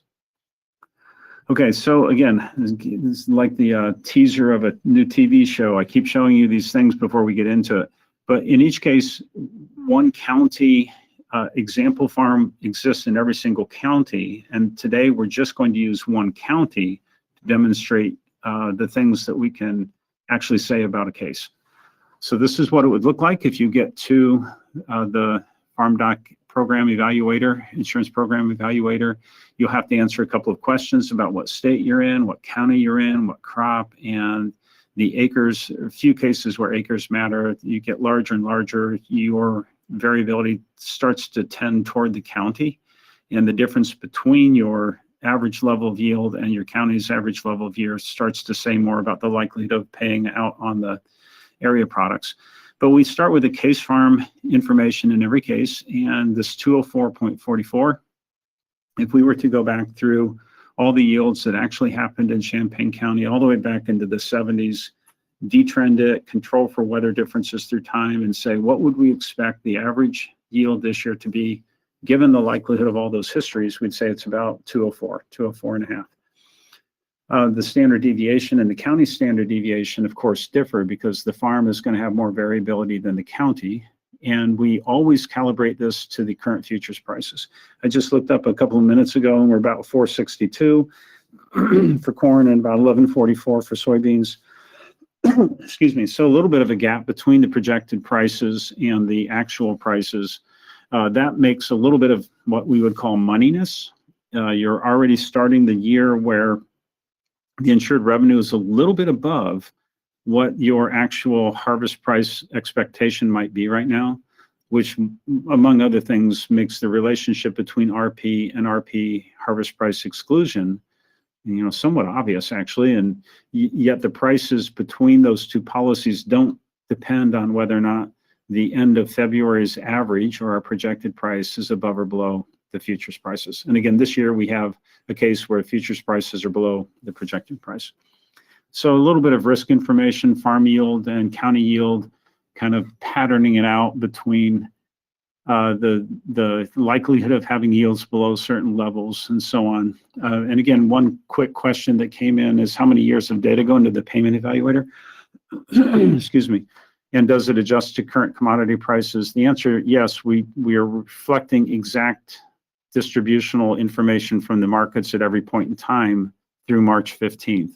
Okay, so again, it's like the teaser of a new TV show. I keep showing you these things before we get into it. But in each case, one county example farm exists in every single county. And today we're just going to use one county to demonstrate the things that we can actually say about a case. So this is what it would look like if you get to the farmdoc program evaluator, insurance program evaluator. You'll have to answer a couple of questions about what state you're in, what county you're in, what crop, and the acres. A few cases where acres matter. You get larger and larger, your variability starts to tend toward the county, and the difference between your average level of yield and your county's average level of yield starts to say more about the likelihood of paying out on the area products. But we start with the case farm information in every case, and this 204.44, if we were to go back through all the yields that actually happened in Champaign County all the way back into the 70s, detrend it, control for weather differences through time, and say, what would we expect the average yield this year to be, given the likelihood of all those histories? We'd say it's about 204 and a half. The standard deviation and the county standard deviation, of course, differ because the farm is going to have more variability than the county. And we always calibrate this to the current futures prices. I just looked up a couple of minutes ago, and we're about 462 for corn and about 1144 for soybeans. Excuse me. So a little bit of a gap between the projected prices and the actual prices. That makes a little bit of what we would call moneyness. You're already starting the year where the insured revenue is a little bit above what your actual harvest price expectation might be right now, which, among other things, makes the relationship between RP and RP harvest price exclusion, somewhat obvious, actually. And yet the prices between those two policies don't depend on whether or not the end of February's average or our projected price is above or below the futures prices. And again, this year we have a case where futures prices are below the projected price. So a little bit of risk information, farm yield and county yield, kind of patterning it out between the likelihood of having yields below certain levels and so on. And again, one quick question that came in is how many years of data go into the payment evaluator? Excuse me. And does it adjust to current commodity prices? The answer, yes, we are reflecting exact distributional information from the markets at every point in time through March 15th.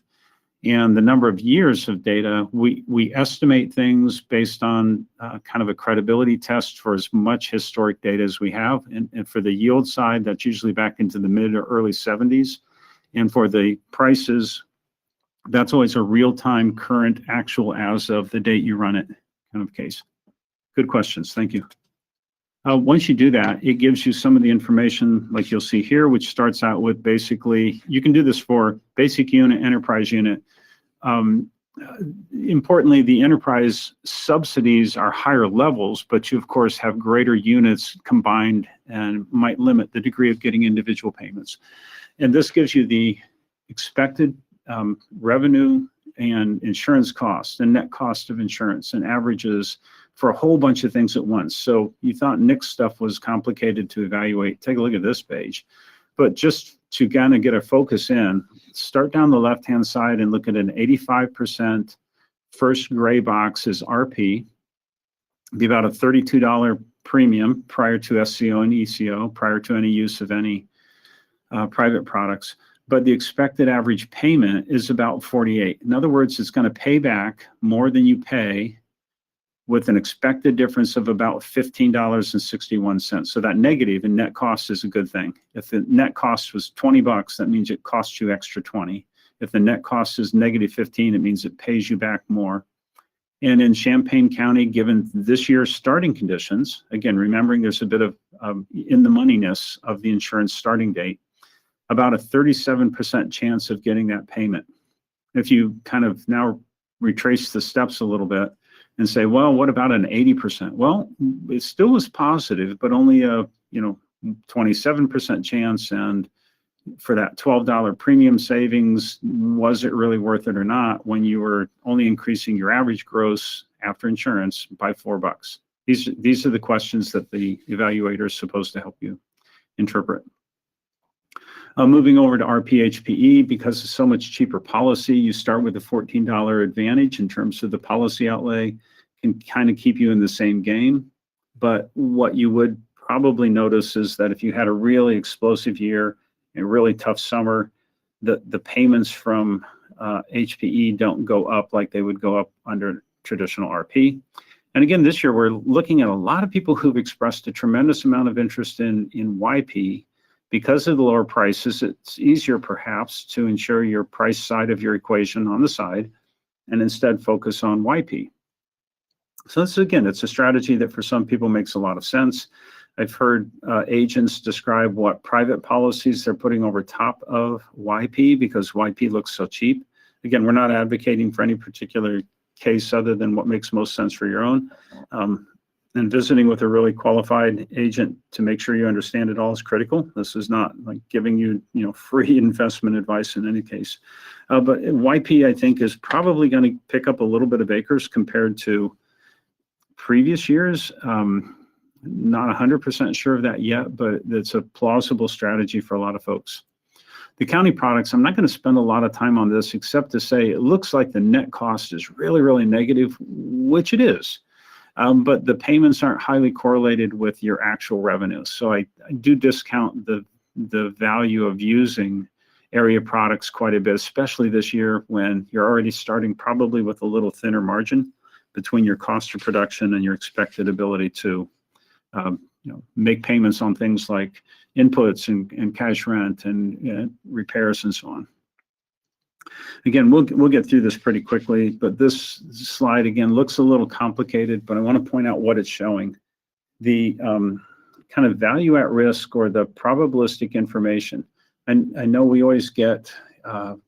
And the number of years of data, we estimate things based on kind of a credibility test for as much historic data as we have. And for the yield side, that's usually back into the mid or early 70s. And for the prices, that's always a real-time current actual as of the date you run it kind of case. Good questions. Thank you. Once you do that, it gives you some of the information like you'll see here, which starts out with basically, you can do this for basic unit, enterprise unit. Importantly, the enterprise subsidies are higher levels, but you of course have greater units combined and might limit the degree of getting individual payments. And this gives you the expected revenue and insurance cost and net cost of insurance and averages for a whole bunch of things at once. So you thought Nick's stuff was complicated to evaluate. Take a look at this page. But just to kind of get a focus in, start down the left-hand side and look at an 85%. First gray box is RP. Be about a $32 premium prior to SCO and ECO, prior to any use of any private products. But the expected average payment is about 48. In other words, it's going to pay back more than you pay with an expected difference of about $15.61. So that negative in net cost is a good thing. If the net cost was $20, that means it costs you extra 20. If the net cost is negative 15, it means it pays you back more. And in Champaign County, given this year's starting conditions, again, remembering there's a bit of in the moneyness of the insurance starting date, about a 37% chance of getting that payment. If you kind of now retrace the steps a little bit and say, well, what about an 80%? Well, it still was positive, but only a 27% chance. And for that $12 premium savings, was it really worth it or not when you were only increasing your average gross after insurance by $4? These are the questions that the evaluator is supposed to help you interpret. Moving over to RP-HPE, because it's so much cheaper policy, you start with a $14 advantage in terms of the policy outlay, can kind of keep you in the same game. But what you would probably notice is that if you had a really explosive year, a really tough summer, the payments from HPE don't go up like they would go up under traditional RP. And again, this year, we're looking at a lot of people who've expressed a tremendous amount of interest in YP. Because of the lower prices, it's easier perhaps to ensure your price side of your equation on the side and instead focus on YP. So this, again, it's a strategy that for some people makes a lot of sense. I've heard agents describe what private policies they're putting over top of YP because YP looks so cheap. Again, we're not advocating for any particular case other than what makes most sense for your own. And visiting with a really qualified agent to make sure you understand it all is critical. This is not like giving you, free investment advice in any case. But YP, I think, is probably going to pick up a little bit of acres compared to previous years. Not 100% sure of that yet, but it's a plausible strategy for a lot of folks. The county products, I'm not going to spend a lot of time on this except to say it looks like the net cost is really, really negative, which it is. But the payments aren't highly correlated with your actual revenue. So I do discount the value of using area products quite a bit, especially this year when you're already starting probably with a little thinner margin between your cost of production and your expected ability to make payments on things like inputs and cash rent and repairs and so on. Again, we'll get through this pretty quickly, but this slide, again, looks a little complicated, but I want to point out what it's showing. The kind of value at risk or the probabilistic information. And I know we always get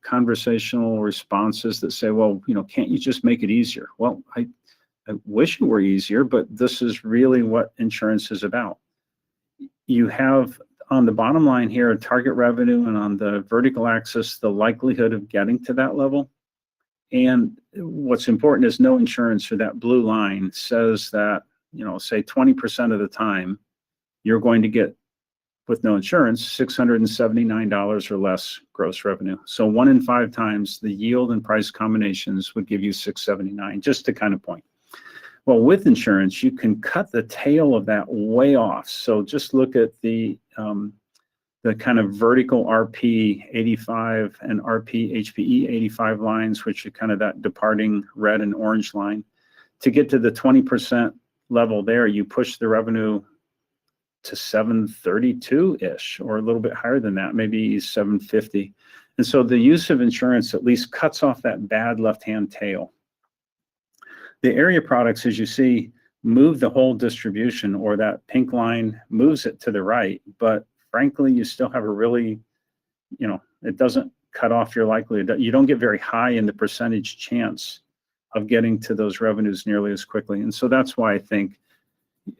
conversational responses that say, well, can't you just make it easier? Well, I wish it were easier, but this is really what insurance is about. You have on the bottom line here a target revenue, and on the vertical axis, the likelihood of getting to that level. And what's important is no insurance, or that blue line says that, say 20% of the time, you're going to get, with no insurance, $679 or less gross revenue. So 1 in 5 times the yield and price combinations would give you $679, just to kind of point. Well, with insurance, you can cut the tail of that way off. So just look at the kind of vertical RP 85 and RP HPE 85 lines, which are kind of that departing red and orange line. To get to the 20% level there, you push the revenue to 732-ish, or a little bit higher than that, maybe 750. And so the use of insurance at least cuts off that bad left-hand tail. The area products, as you see, move the whole distribution, or that pink line moves it to the right. But frankly, you still have a really, it doesn't cut off your likelihood. You don't get very high in the percentage chance of getting to those revenues nearly as quickly. And so that's why I think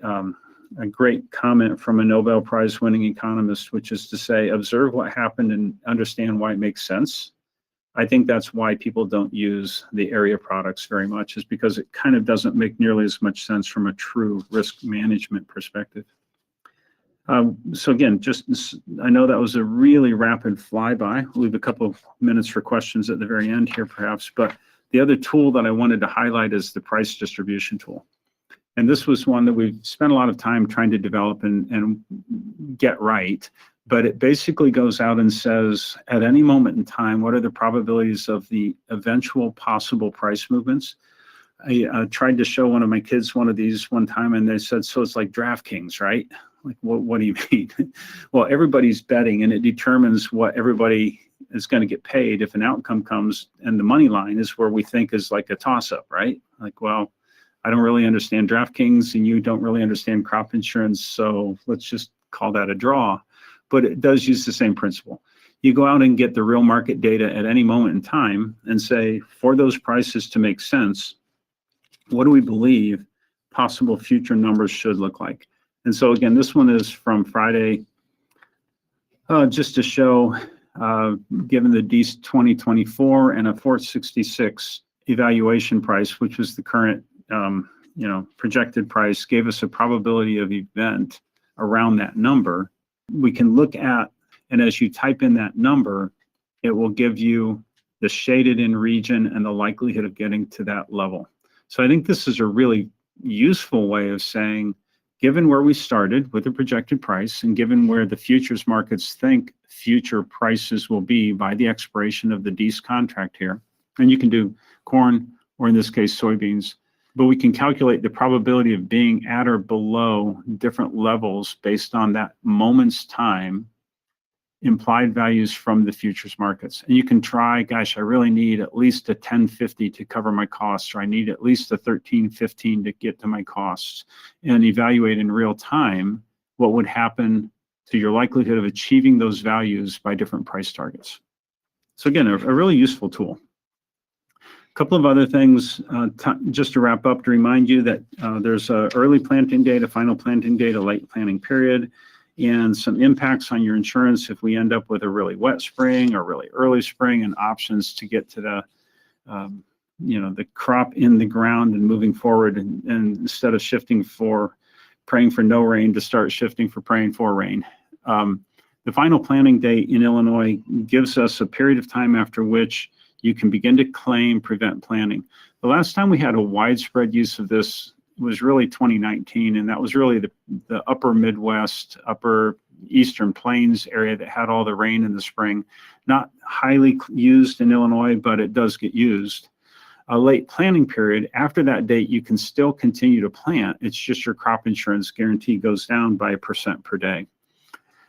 a great comment from a Nobel Prize winning economist, which is to say, observe what happened and understand why it makes sense. I think that's why people don't use the area products very much, is because it kind of doesn't make nearly as much sense from a true risk management perspective. So again, I know that was a really rapid flyby. We'll leave a couple of minutes for questions at the very end here perhaps, but the other tool that I wanted to highlight is the price distribution tool. And this was one that we've spent a lot of time trying to develop and get right. But it basically goes out and says, at any moment in time, what are the probabilities of the eventual possible price movements? I tried to show one of my kids one of these one time, and they said, so it's like DraftKings, right? Like, what do you mean? Well, everybody's betting, and it determines what everybody is going to get paid if an outcome comes, and the money line is where we think is like a toss-up, right? Like, well, I don't really understand DraftKings, and you don't really understand crop insurance, so let's just call that a draw. But it does use the same principle. You go out and get the real market data at any moment in time and say, for those prices to make sense, what do we believe possible future numbers should look like? And so again, this one is from Friday, just to show, given the DEAS 2024 and a 466 evaluation price, which was the current projected price, gave us a probability of event around that number. We can look at, and as you type in that number, it will give you the shaded in region and the likelihood of getting to that level. So I think this is a really useful way of saying, given where we started with the projected price and given where the futures markets think future prices will be by the expiration of the DEAS contract here, and you can do corn, or in this case, soybeans, but we can calculate the probability of being at or below different levels based on that moment's time implied values from the futures markets. And you can try, gosh, I really need at least a 1050 to cover my costs, or I need at least a 1315 to get to my costs, and evaluate in real time what would happen to your likelihood of achieving those values by different price targets. So again, a really useful tool. A couple of other things, just to wrap up, to remind you that there's a early planting date, a final planting date, a late planting period, and some impacts on your insurance if we end up with a really wet spring or really early spring, and options to get to the the crop in the ground and moving forward, and instead of praying for no rain, to start shifting for praying for rain. The final planting date in Illinois gives us a period of time after which you can begin to claim prevent planting. The last time we had a widespread use of this was really 2019, and that was really the upper Midwest, upper Eastern Plains area that had all the rain in the spring. Not highly used in Illinois, but it does get used. A late planting period, after that date, you can still continue to plant. It's just your crop insurance guarantee goes down by 1% per day.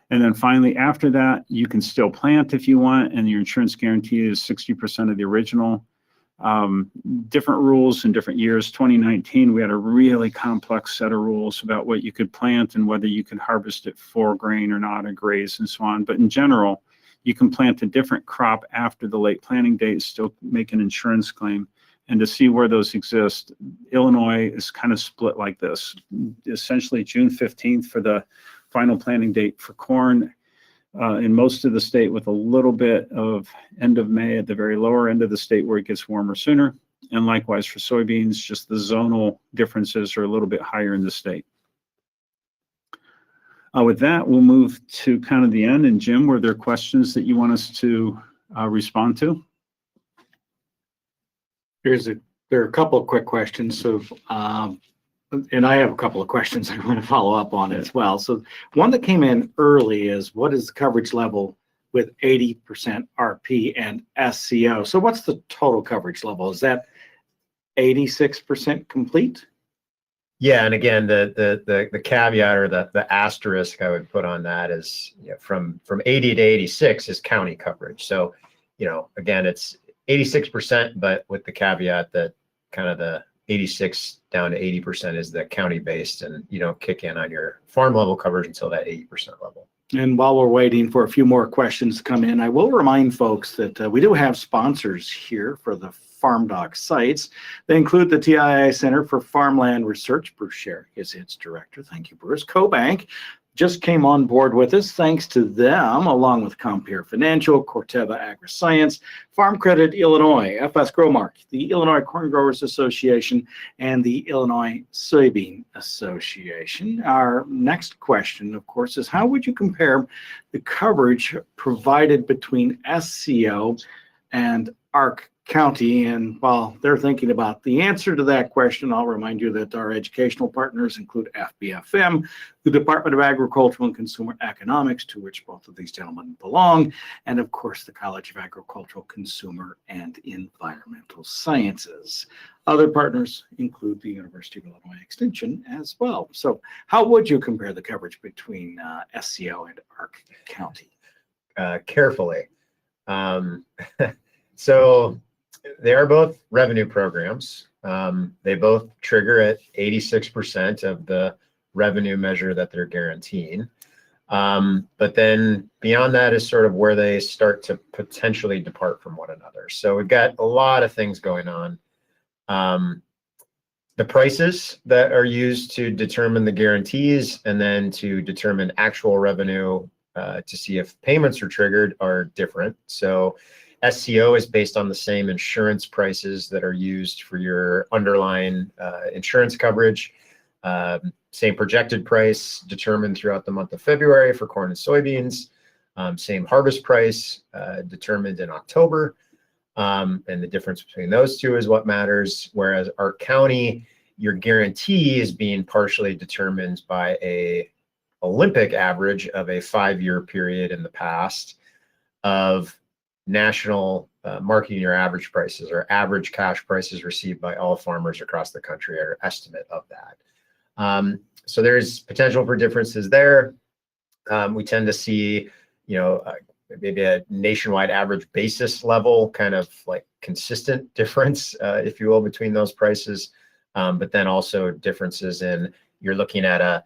And then finally, after that, you can still plant if you want, and your insurance guarantee is 60% of the original. Different rules in different years. 2019, we had a really complex set of rules about what you could plant and whether you could harvest it for grain or not, or graze and so on. But in general, you can plant a different crop after the late planting date, still make an insurance claim. And to see where those exist, Illinois is kind of split like this. Essentially June 15th for the final planting date for corn, in most of the state, with a little bit of end of May at the very lower end of the state where it gets warmer sooner. And likewise for soybeans, just the zonal differences are a little bit higher in the state. With that, we'll move to kind of the end. And Jim, were there questions that you want us to respond to? There are a couple of quick questions. So, and I have a couple of questions I want to follow up on as well. So one that came in early is, what is the coverage level with 80% RP and SCO? So what's the total coverage level? Is that 86% complete? Yeah, and again, the caveat, or the asterisk I would put on that is, from 80 to 86 is county coverage. So, again, it's 86%, but with the caveat that kind of the 86 down to 80% is the county based, and you don't kick in on your farm level coverage until that 80% level. And while we're waiting for a few more questions to come in, I will remind folks that we do have sponsors here for the FarmDoc sites. They include the TII Center for Farmland Research. Bruce Sherrick is its director. Thank you, Bruce. CoBank, just came on board with us. Thanks to them, along with Compeer Financial, Corteva AgriScience, Farm Credit Illinois, FS Growmark, the Illinois Corn Growers Association, and the Illinois Soybean Association. Our next question, of course, is how would you compare the coverage provided between SCO and ARC-County? And while they're thinking about the answer to that question, I'll remind you that our educational partners include FBFM, the Department of Agricultural and Consumer Economics, to which both of these gentlemen belong, and of course the College of Agricultural, Consumer, and Environmental Sciences. Other partners include the University of Illinois Extension as well. So how would you compare the coverage between SCO and ARC-County? Carefully. So they are both revenue programs. They both trigger at 86% of the revenue measure that they're guaranteeing. But then beyond that is sort of where they start to potentially depart from one another. So we've got a lot of things going on. The prices that are used to determine the guarantees and then to determine actual revenue to see if payments are triggered are different. So SCO is based on the same insurance prices that are used for your underlying insurance coverage. Same projected price determined throughout the month of February for corn and soybeans. Same harvest price determined in October. And the difference between those two is what matters. Whereas ARC-County, your guarantee is being partially determined by a Olympic average of a 5-year period in the past of national marketing or average prices, or average cash prices received by all farmers across the country, or estimate of that. So there's potential for differences there. We tend to see, maybe a nationwide average basis level, kind of like consistent difference, if you will, between those prices. But then also differences in, you're looking at a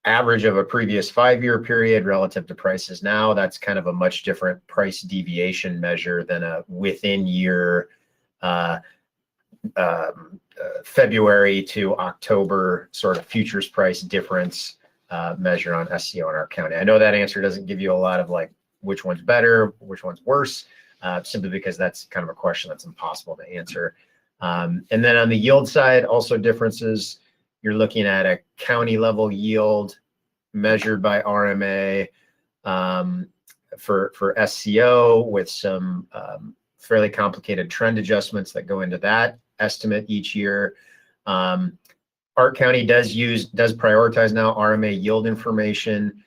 average of a previous 5-year period relative to prices now. That's kind of a much different price deviation measure than a within year February to October sort of futures price difference measure on SCO and ARC-County. I know that answer doesn't give you a lot of like which one's better, which one's worse, simply because that's kind of a question that's impossible to answer. And then on the yield side, also differences. You're looking at a county level yield measured by RMA for SCO, with some fairly complicated trend adjustments that go into that estimate each year. ARC-County does prioritize now RMA yield information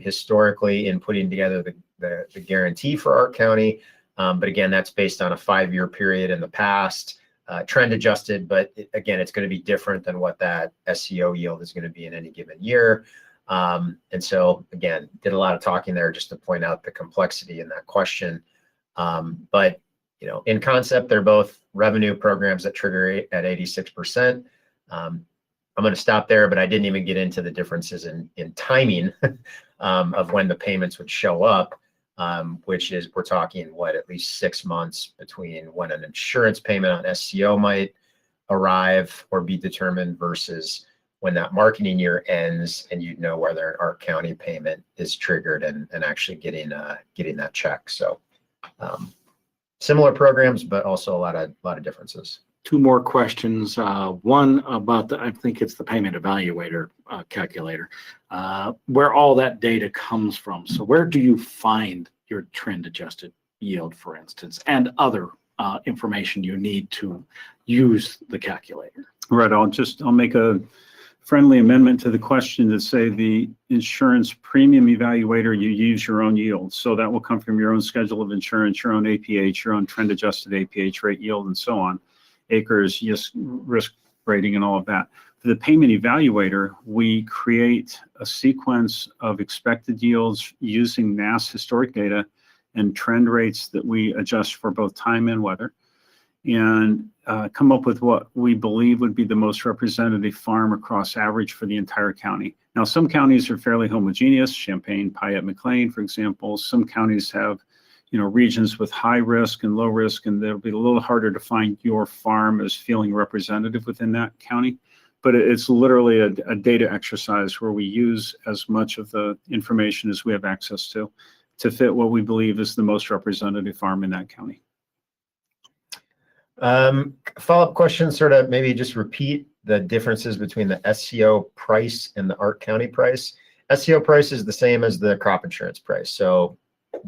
historically in putting together the guarantee for ARC-County. But again, that's based on a 5-year period in the past. Trend adjusted, but again, it's going to be different than what that SCO yield is going to be in any given year. And so again, did a lot of talking there just to point out the complexity in that question. But in concept, they're both revenue programs that trigger at 86%. I'm going to stop there, but I didn't even get into the differences in timing of when the payments would show up. Which is, we're talking at least 6 months between when an insurance payment on SCO might arrive or be determined versus when that marketing year ends and you'd know whether an ARC-County payment is triggered and actually getting that check. So similar programs, but also a lot of differences. 2 more questions. One about I think it's the payment evaluator calculator, where all that data comes from. So where do you find your trend adjusted yield, for instance, and other information you need to use the calculator? Right. I'll make a friendly amendment to the question to say the insurance premium evaluator, you use your own yield. So that will come from your own schedule of insurance, your own APH, your own trend adjusted APH rate yield, and so on. Acres, yes, risk rating, and all of that. For the payment evaluator, we create a sequence of expected yields using NASS historic data and trend rates that we adjust for both time and weather, and come up with what we believe would be the most representative farm across average for the entire county. Now, some counties are fairly homogeneous, Champaign, Piatt, McLean, for example. Some counties have regions with high risk and low risk, and it'll be a little harder to find your farm as feeling representative within that county. but it's literally a data exercise where we use as much of the information as we have access to fit what we believe is the most representative farm in that county. Follow-up question, sort of maybe just repeat the differences between the SCO price and the ARC-County price. SCO price is the same as the crop insurance price. So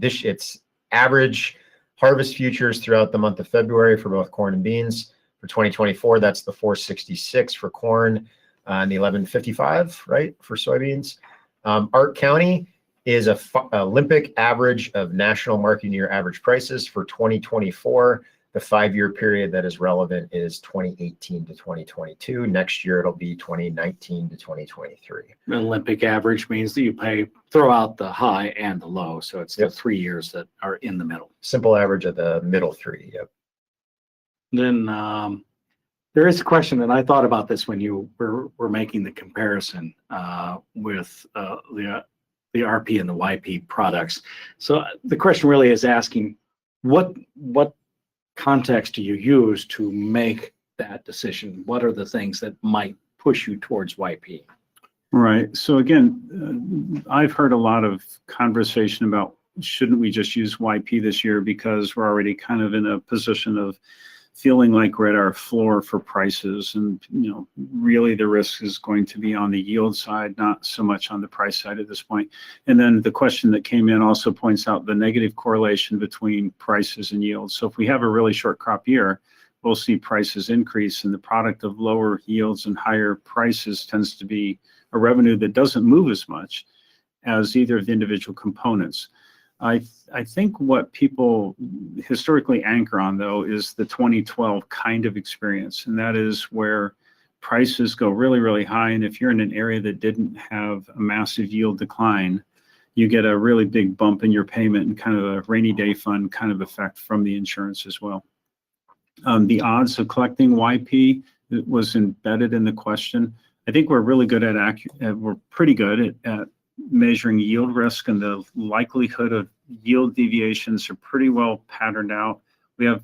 it's average harvest futures throughout the month of February for both corn and beans. For 2024, that's the 466 for corn and the 1155, right, for soybeans. ARC-County is a Olympic average of national marketing year average prices for 2024. The 5-year period that is relevant is 2018 to 2022. Next year, it'll be 2019 to 2023. The Olympic average means that you throw out the high and the low. So it's the 3 years that are in the middle. Simple average of the middle 3. Yep. Then there is a question, and I thought about this when you were making the comparison with the RP and the YP products. So the question really is asking, what context do you use to make that decision? What are the things that might push you towards YP? Right. So again, I've heard a lot of conversation about shouldn't we just use YP this year because we're already kind of in a position of feeling like we're at our floor for prices, and really the risk is going to be on the yield side, not so much on the price side at this point. And then the question that came in also points out the negative correlation between prices and yields. So if we have a really short crop year, we'll see prices increase, and the product of lower yields and higher prices tends to be a revenue that doesn't move as much as either of the individual components. I think what people historically anchor on, though, is the 2012 kind of experience, and that is where prices go really, really high. And if you're in an area that didn't have a massive yield decline, you get a really big bump in your payment and kind of a rainy day fund kind of effect from the insurance as well. The odds of collecting YP was embedded in the question. I think we're really good we're pretty good at measuring yield risk, and the likelihood of yield deviations are pretty well patterned out. We have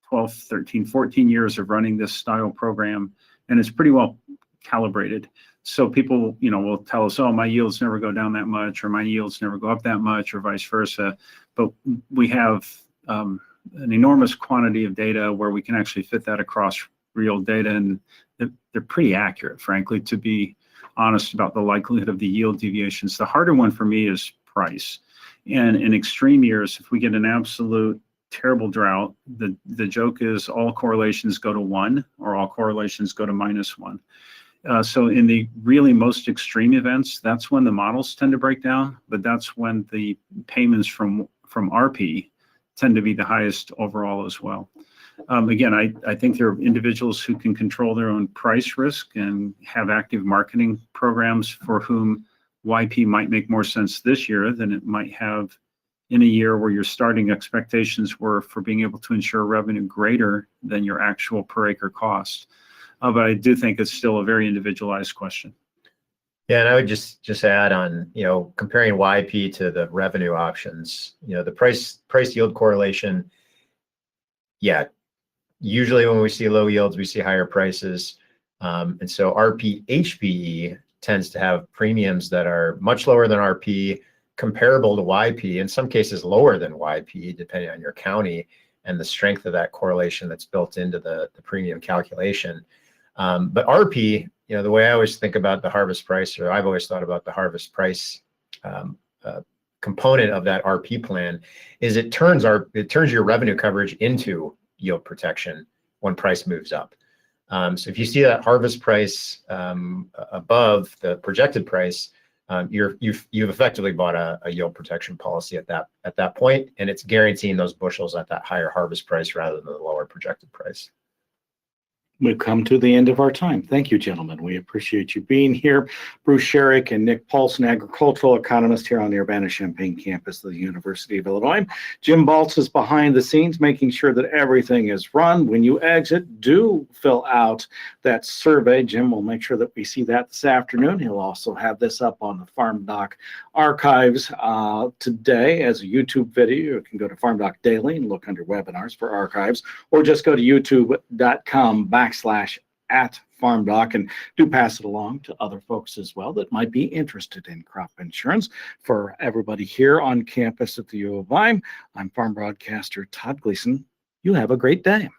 12, 13, 14 years of running this style program, and it's pretty well calibrated. So people, will tell us, oh, my yields never go down that much, or my yields never go up that much, or vice versa. But we have an enormous quantity of data where we can actually fit that across real data, and they're pretty accurate, frankly, to be honest about the likelihood of the yield deviations. The harder one for me is price. And in extreme years, if we get an absolute terrible drought, the joke is all correlations go to 1 or all correlations go to -1. So in the really most extreme events, that's when the models tend to break down, but that's when the payments from RP tend to be the highest overall as well. Again, I think there are individuals who can control their own price risk and have active marketing programs for whom YP might make more sense this year than it might have in a year where your starting expectations were for being able to ensure revenue greater than your actual per acre cost. But I do think it's still a very individualized question. Yeah, and I would just add on, comparing YP to the revenue options, the price yield correlation. Yeah, usually when we see low yields, we see higher prices. And so RP HPE tends to have premiums that are much lower than RP, comparable to YP, in some cases lower than YP, depending on your county and the strength of that correlation that's built into the premium calculation. But RP, the way I always think about the harvest price, or I've always thought about the harvest price component of that RP plan, is it turns your revenue coverage into yield protection when price moves up. So if you see that harvest price above the projected price, you've effectively bought a yield protection policy at that point, and it's guaranteeing those bushels at that higher harvest price rather than the lower projected price. We've come to the end of our time. Thank you, gentlemen. We appreciate you being here. Bruce Sherrick and Nick Paulson, agricultural economist here on the Urbana-Champaign campus of the University of Illinois. Jim Baltz is behind the scenes, making sure that everything is run. When you exit, do fill out that survey. Jim will make sure that we see that this afternoon. He'll also have this up on the FarmDoc archives today as a YouTube video. You can go to FarmDoc Daily and look under webinars for archives, or just go to youtube.com/@FarmDoc FarmDoc, and do pass it along to other folks as well that might be interested in crop insurance. For everybody here on campus at the U of I, I'm farm broadcaster Todd Gleason. You have a great day.